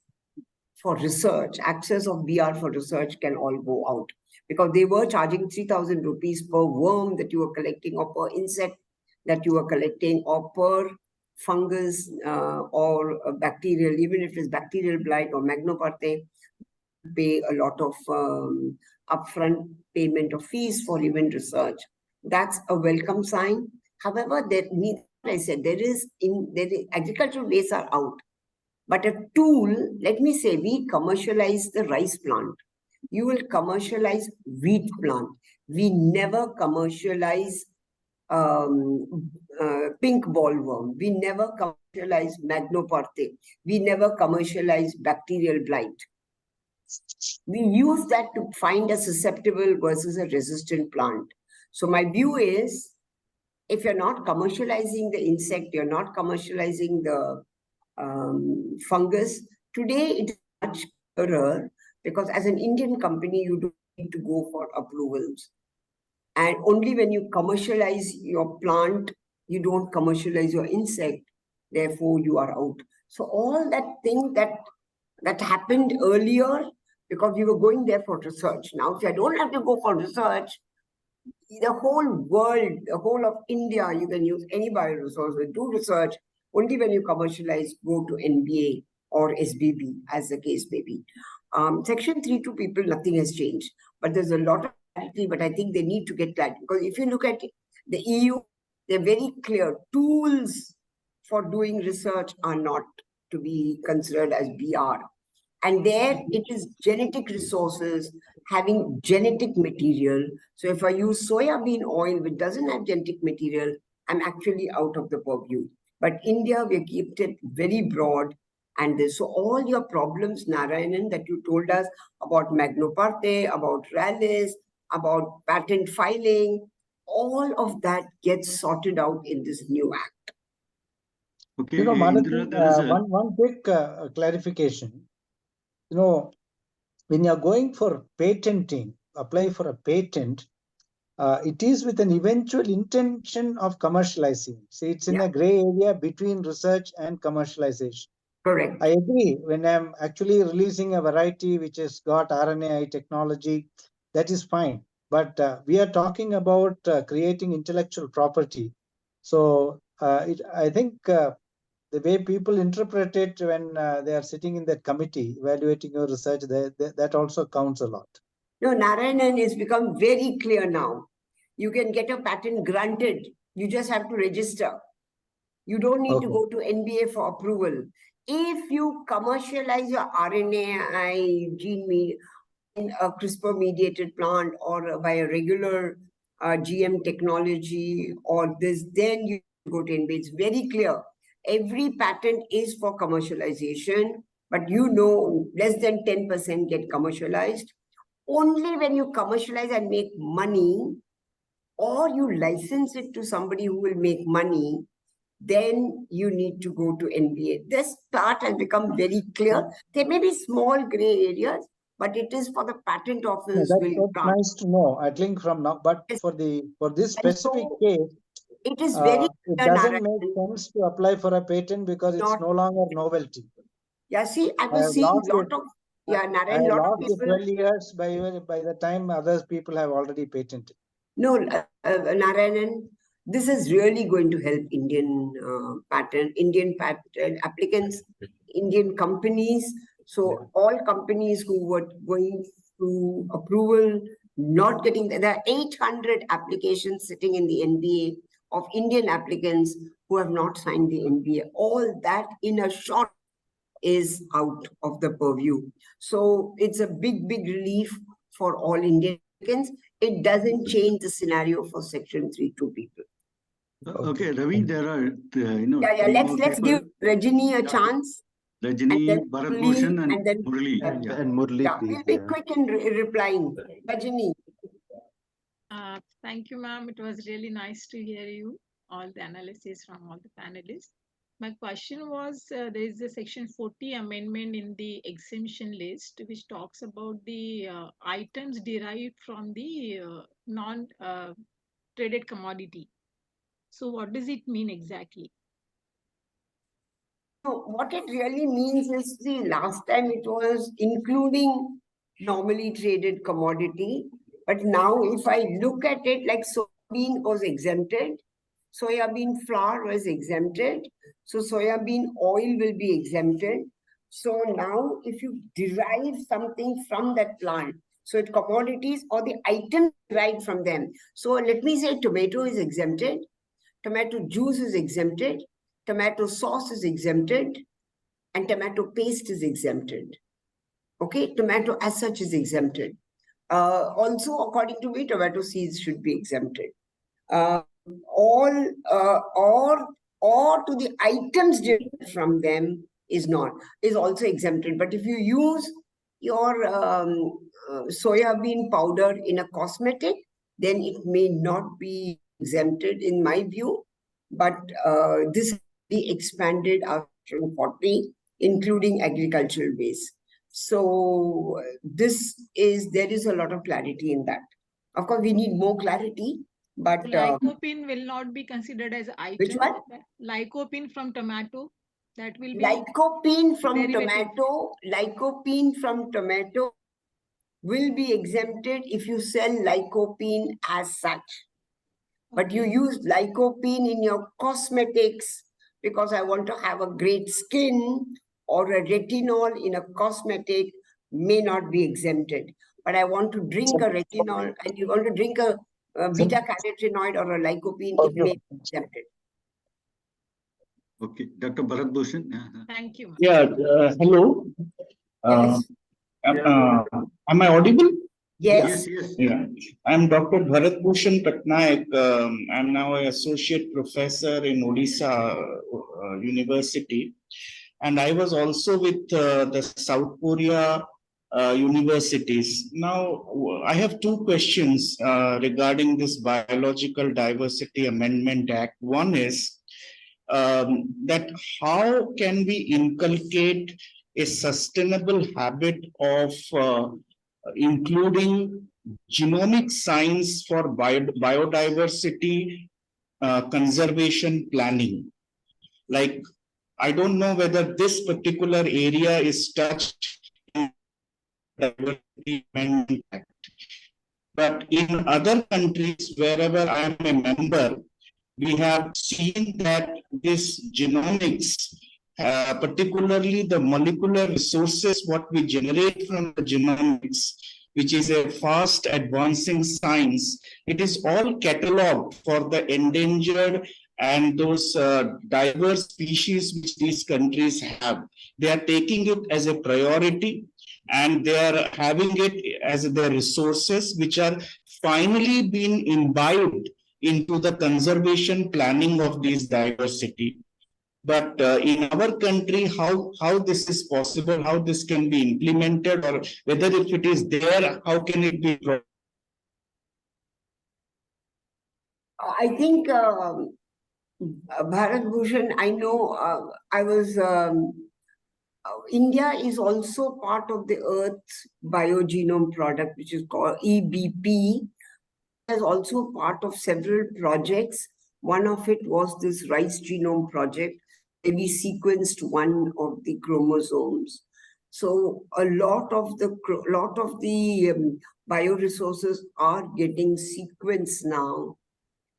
for research, access of BR for research can all go out, because they were charging 3,000 rupees per worm that you were collecting, or per insect that you were collecting, or per fungus or bacterial, even if it's bacterial blight or magnoparte, pay a lot of upfront payment of fees for even research. That's a welcome sign. However, I said, there is agricultural wastes are out. But a tool, let me say, we commercialize the rice plant. You will commercialize wheat plant. We never commercialize pink bollworm. We never commercialize magnoparte. We never commercialize bacterial blight. We use that to find a susceptible versus a resistant plant. So my view is, if you're not commercializing the insect, you're not commercializing the fungus, today it is much clearer, because as an Indian company, you don't need to go for approvals. And only when you commercialize your plant, you don't commercialize your insect, therefore you are out. So all that thing that happened earlier, because we were going there for research. Now, if I don't have to go for research, the whole world, the whole of India, you can use any bioresource and do research. Only when you commercialize, go to NBA or SBB, as the case may be. Section 3 to people, nothing has changed. But there's a lot of clarity, but I think they need to get clarity. Because if you look at the EU, they're very clear. Tools for doing research are not to be considered as BR. And there it is genetic resources having genetic material. So if I use soya bean oil, which doesn't have genetic material, I'm actually out of the purview. But India, we kept it very broad. And so all your problems, Narayanan, that you told us about magnoparte, about rallies, about patent filing, all of that gets sorted out in this new act. Okay, Malathi, Indra, there is one quick clarification. When you're going for patenting, apply for a patent, it is with an eventual intention of commercializing. See, it's in a gray area between research and commercialization. Correct. I agree. When I'm actually releasing a variety which has got RNAi technology, that is fine. But we are talking about creating intellectual property. So I think the way people interpret it when they are sitting in that committee evaluating your research, that also counts a lot. No, Narayanan has become very clear now. You can get a patent granted. You just have to register. You don't need to go to NBA for approval. If you commercialize your RNAi gene in a CRISPR-mediated plant or by a regular GM technology or this, then you go to NBA. It's very clear. Every patent is for commercialization. But you know, less than 10% get commercialized. Only when you commercialize and make money, or you license it to somebody who will make money, then you need to go to NBA. This part has become very clear. There may be small gray areas, but it is for the patent office. That's nice to know, I think, from now. But for this specific case, it is very it doesn't make sense to apply for a patent because it's no longer novelty. Yeah, see, I was seeing a lot of I lost the 12 years by the time other people have already patented. No, Narayanan, this is really going to help Indian patent applicants, Indian companies. So all companies who were going through approval, not getting there are 800 applications sitting in the NBA of Indian applicants who have not signed the NBA. All that in a short is out of the purview. So it's a big, big relief for all Indian applicants. It doesn't change the scenario for Section 3(2) people. Okay, Ravi, there are, let's give Rajini a chance. Rajini, Bharat Bhushan, and then Murli. And Murli, please. We'll be quick in replying. Rajini. Thank you, ma'am. It was really nice to hear you, all the analysis from all the panelists. My question was, there is a section 40 amendment in the exemption list, which talks about the items derived from the non-traded commodity. So what does it mean exactly? So what it really means is, the last time it was including normally traded commodity. But now if I look at it, like soybean was exempted, soybean flour was exempted, so soybean oil will be exempted. So now if you derive something from that plant, so it commodities or the items derived from them. So let me say tomato is exempted, tomato juice is exempted, tomato sauce is exempted, and tomato paste is exempted. Okay, tomato as such is exempted. Also, according to me, tomato seeds should be exempted. Or to the items derived from them is also exempted. But if you use your soya bean powder in a cosmetic, then it may not be exempted in my view. But this will be expanded after 40, including agricultural waste. So there is a lot of clarity in that. Of course, we need more clarity. But lycopene will not be considered as item. Which one? Lycopene from tomato. That will be lycopene from tomato will be exempted if you sell lycopene as such. But you use lycopene in your cosmetics because I want to have a great skin, or a retinol in a cosmetic may not be exempted. But I want to drink a retinol, and you want to drink a beta-carotenoid or a lycopene, it may be exempted. Okay, Dr. Bharat Bhushan. Thank you. Yeah, hello. Yes. Am I audible? Yes. Yeah, I'm Dr. Bharat Bhushan Patnaik. I'm now an associate professor in Odisha University. And I was also with the South Korea universities. Now, I have two questions regarding this Biological Diversity Amendment Act. One is that how can we inculcate a sustainable habit of including genomic science for biodiversity conservation planning? Like, I don't know whether this particular area is touched in the Diversity Amendment Act. But in other countries, wherever I am a member, we have seen that this genomics, particularly the molecular resources, what we generate from the genomics, which is a fast advancing science, it is all catalogued for the endangered and those diverse species which these countries have. They are taking it as a priority, and they are having it as their resources, which are finally being imbibed into the conservation planning of these diversity. But in our country, how this is possible, how this can be implemented, or whether if it is there, how can it be? I think Bharat Bhushan, I know India is also part of the Earth's biogenome product, which is called EBP. Has also part of several projects. One of it was this rice genome project, where we sequenced one of the chromosomes. So a lot of the bioresources are getting sequenced now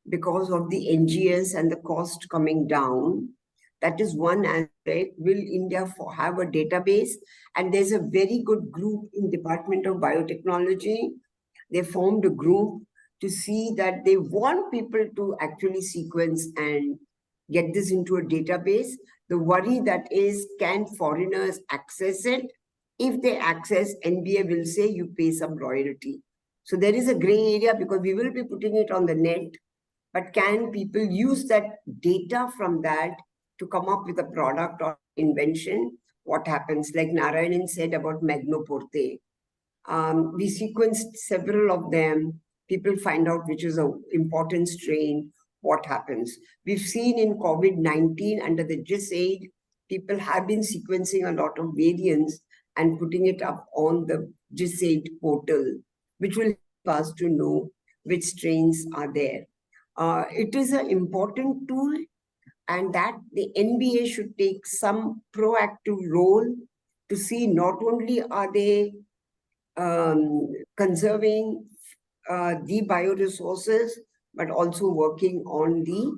because of the NGS and the cost coming down. That is one aspect. Will India have a database? And there's a very good group in Department of Biotechnology. They formed a group to see that they want people to actually sequence and get this into a database. The worry that is, can foreigners access it? If they access, NBA will say you pay some royalty. So there is a gray area because we will be putting it on the net. But can people use that data from that to come up with a product or invention? What happens? Like Narayanan said about Magnoporte. We sequenced several of them. People find out which is an important strain, what happens. We've seen in COVID-19 under the GIS-8, people have been sequencing a lot of variants and putting it up on the GIS-8 portal, which will help us to know which strains are there. It is an important tool, and that the NBA should take some proactive role to see not only are they conserving the bioresources, but also working on the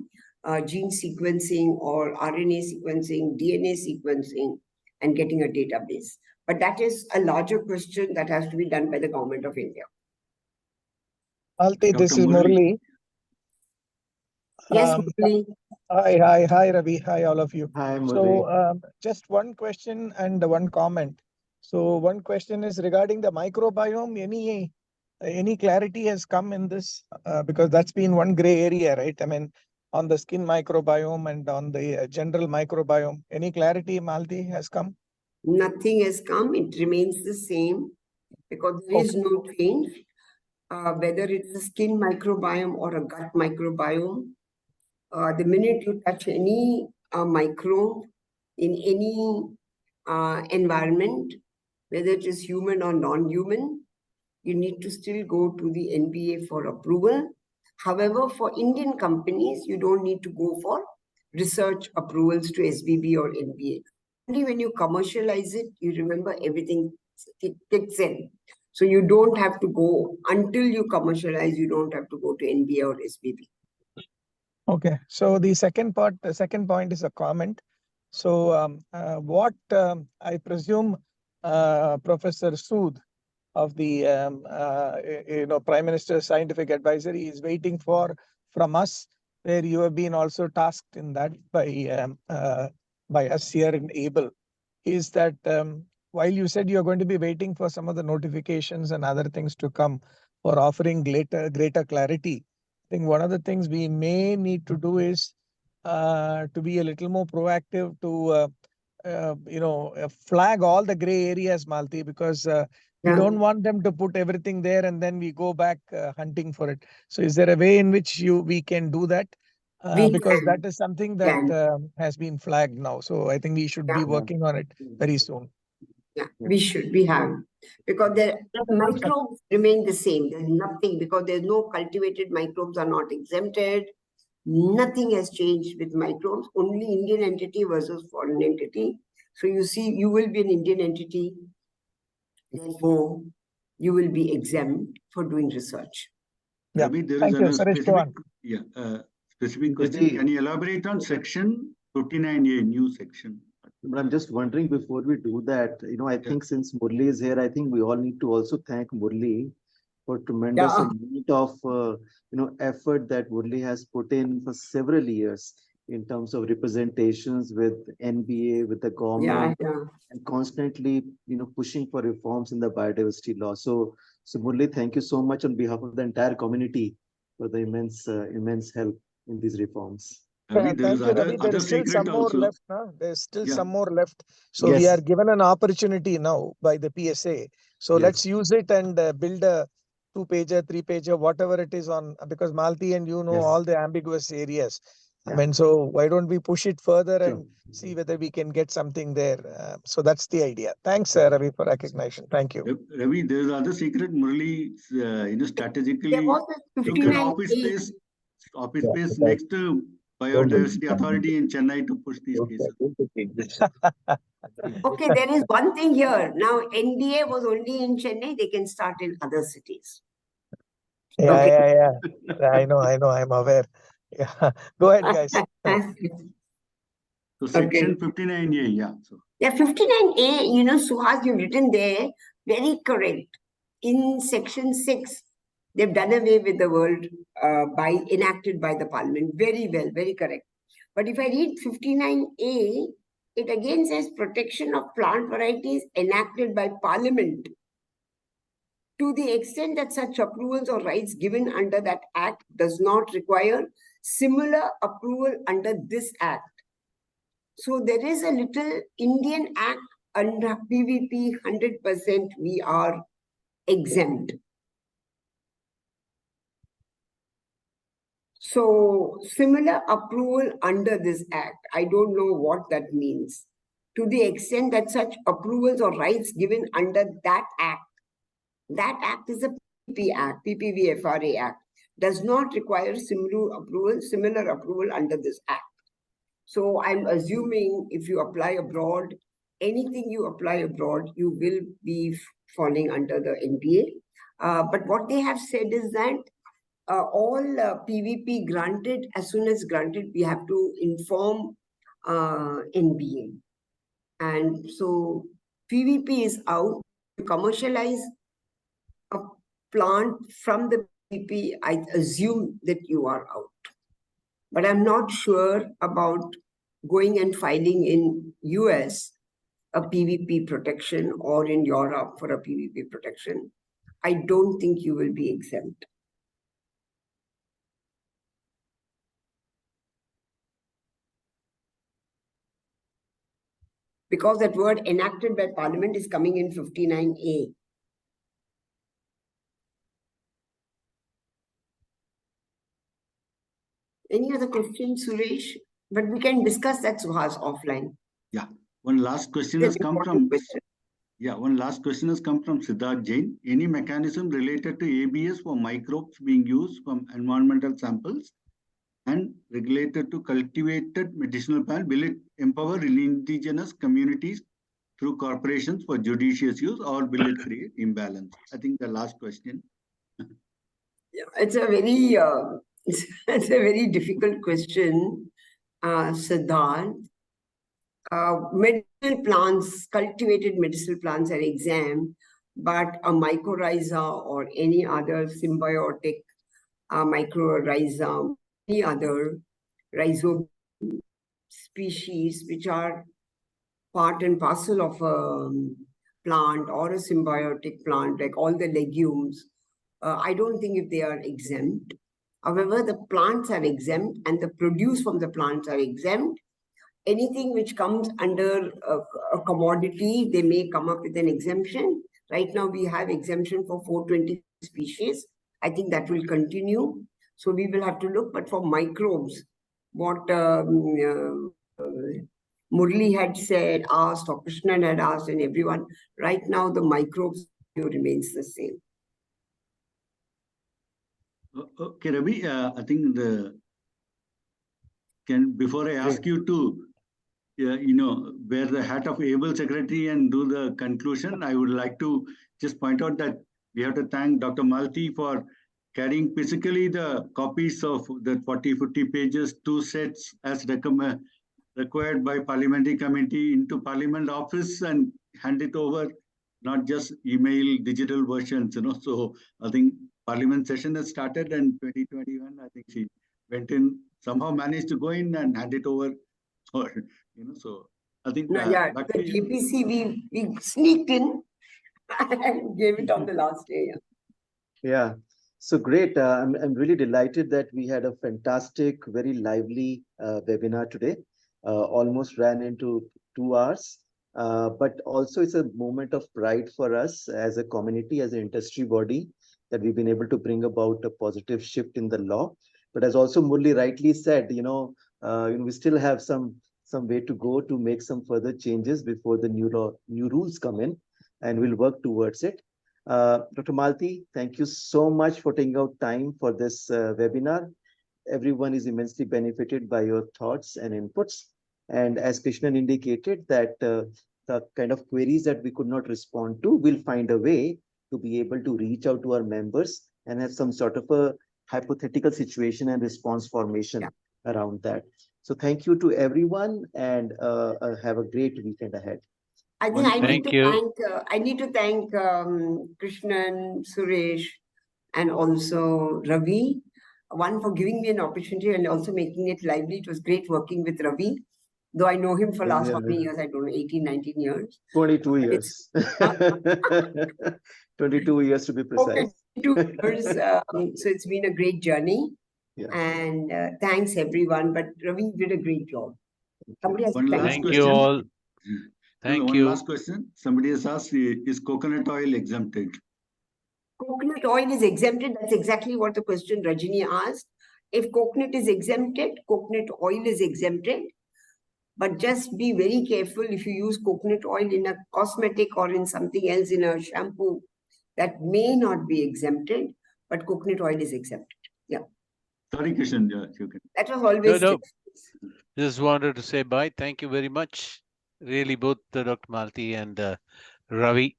gene sequencing or RNA sequencing, DNA sequencing, and getting a database. But that is a larger question that has to be done by the government of India. Malathi, this is Murli. Yes, Murli. Hi, Ravi. Hi, all of you. Hi, Murli. So, just one question and one comment. So, one question is regarding the microbiome. Any clarity has come in this? Because that's been one gray area, right? I mean, on the skin microbiome and on the general microbiome. Any clarity, Malathi, has come? Nothing has come. It remains the same because there is no change. Whether it's a skin microbiome or a gut microbiome, the minute you touch any microbe in any environment, whether it is human or non-human, you need to still go to the NBA for approval. However, for Indian companies, you don't need to go for research approvals to SBB or NBA. Only when you commercialize it, you remember everything kicks in. So you don't have to go until you commercialize, you don't have to go to NBA or SBB. Okay. So the second point is a comment. So what I presume Professor Sood of the Prime Minister's Scientific Advisory is waiting for from us, where you have been also tasked in that by us here in ABLE, is that while you said you're going to be waiting for some of the notifications and other things to come for offering greater clarity, I think one of the things we may need to do is to be a little more proactive to flag all the gray areas, Malathi, because we don't want them to put everything there and then we go back hunting for it. So is there a way in which we can do that? Because that is something that has been flagged now. So I think we should be working on it very soon. Yeah, we have. Because the microbes remain the same. There's nothing, because there's no cultivated microbes are not exempted. Nothing has changed with microbes, only Indian entity versus foreign entity. So you see, you will be an Indian entity, therefore you will be exempt for doing research. Yeah. Ravi, there Thank is you. Specific question. Can you elaborate on section 59A, new section? But I'm just wondering, before we do that, I think since Murli is here, I think we all need to also thank Murli for tremendous amount of effort that Murli has put in for several years in terms of representations with NBA, with the government, and constantly pushing for reforms in the biodiversity law. So Murli, thank you so much on behalf of the entire community for the immense help in these reforms. Ravi, there is Thank you, Ravi. There other is still secret some more also. left. No? There's still Yeah. some more left. So we Yes. are given an opportunity now by the PSA. So Yes. let's use it and build a 2-pager, 3-pager, whatever it is on, because Malathi and you know Yes. all the ambiguous areas. I Yeah. mean, so why don't we push it further Sure. and see whether we can get something there? So that's the idea. Thanks, Ravi, for recognition. Thank you. Ravi, there is other secret. Murali, There strategically was a look at 59A. office space next to Biodiversity Authority in Chennai to push these cases. Okay, there is one thing here. Now, NDA was only in Chennai. They can start in other cities. Yeah, Okay. yeah. I know, I'm aware. Yeah. Go ahead, guys. So section 59A, yeah. So Yeah, 59A, you know, Suhas, you've written there, very correct. In section 6, they've done away with the word enacted by the parliament. Very well, very correct. But if I read 59A, it again says protection of plant varieties enacted by parliament to the extent that such approvals or rights given under that act does not require similar approval under this act. So there is a little Indian act under PVP 100% we are exempt. So similar approval under this act, I don't know what that means. To the extent that such approvals or rights given under that act is a PPP Act, PPVFRA Act, does not require similar approval under this act. So I'm assuming if you apply abroad, anything you apply abroad, you will be falling under the NPA. But what they have said is that all PVP granted, as soon as granted, we have to inform NBA. And so PVP is out. To commercialize a plant from the PVP, I assume that you are out. But I'm not sure about going and filing in US a PVP protection or in Europe for a PVP protection. I don't think you will be exempt. Because that word enacted by Parliament is coming in 59A. Any other questions, Suresh? But we can discuss that, Suhas, offline. yeah, one last question has come from Siddharth Jain. Any mechanism related to ABS for microbes being used from environmental samples and regulated to cultivated medicinal plant? Will it empower indigenous communities through corporations for judicious use, or will it create imbalance? I think the last question. Yeah, it's a very it's a very difficult question, Siddharth. Medicinal plants, cultivated medicinal plants are exempt, but a mycorrhiza or any other symbiotic mycorrhiza, any other rhizome species which are part and parcel of a plant or a symbiotic plant, like all the legumes, I don't think if they are exempt. However, the plants are exempt and the produce from the plants are exempt. Anything which comes under a commodity, they may come up with an exemption. Right now, we have exemption for 420 species. I think that will continue. So we will have to look, but for microbes, what Murli had said, asked, or Krishnan had asked, and everyone, right now the microbes remains the same. Okay, Ravi, I think before I ask you to, wear the hat of able secretary and do the conclusion, I would like to just point out that we have to thank Dr. Malathi for carrying physically the copies of the 40-50 pages, 2 sets as required by parliamentary committee into Parliament office and hand it over, not just email digital versions, So I think Parliament session has started and 2021, I think she went in, somehow managed to go in and hand it over. Or, so I think the JPC, we sneaked in and gave it on the last day. Yeah. So great. I'm really delighted that we had a fantastic, very lively webinar today. Almost ran into 2 hours. But also it's a moment of pride for us as a community, as an industry body, that we've been able to bring about a positive shift in the law. But as also Murli rightly said, we still have some way to go to make some further changes before the new rules come in, and we'll work towards it. Dr. Malathi, thank you so much for taking out time for this webinar. Everyone is immensely benefited by your thoughts and inputs. And as Krishnan indicated, that the kind of queries that we could not respond to, we'll find a way to be able to reach out to our members and have some sort of a hypothetical situation and response formation around that. So thank you to everyone, and have a great weekend ahead. I think I need to thank Krishnan, Suresh, and also Ravi. One, for giving me an opportunity and also making it lively. It was great working with Ravi. Though I know him for last how many years? I don't know, 18, 19 years. 22 years. 22 years to be precise. Okay, 2 years. So it's been a great journey. Yeah. And thanks everyone. But Ravi did a great job. Somebody has One to last Thank question. you all. Thank One you. last question. Somebody has asked, is coconut oil exempted? Coconut oil is exempted. That's exactly what the question Rajini asked. If coconut is exempted, coconut oil is exempted. But just be very careful if you use coconut oil in a cosmetic or in something else, in a shampoo, that may not be exempted, but coconut oil is exempted. Yeah. Sorry, Krishnan. Yeah, you can. That was always No. Just wanted to say bye. Thank you very much. Really, both Dr. Malathi and Ravi.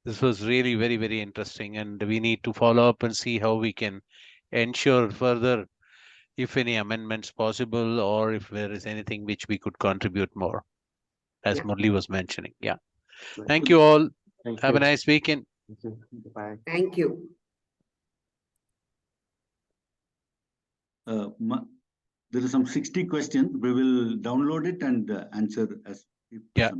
This was really very, very interesting, and we need to follow up and see how we can ensure further, if any amendments possible, or if there is anything which we could contribute more, as Murli was mentioning. Yeah. Thank you all. Have a nice weekend. Thank you. Bye. Thank you. There are some 60 questions. We will download it and answer as. Yeah.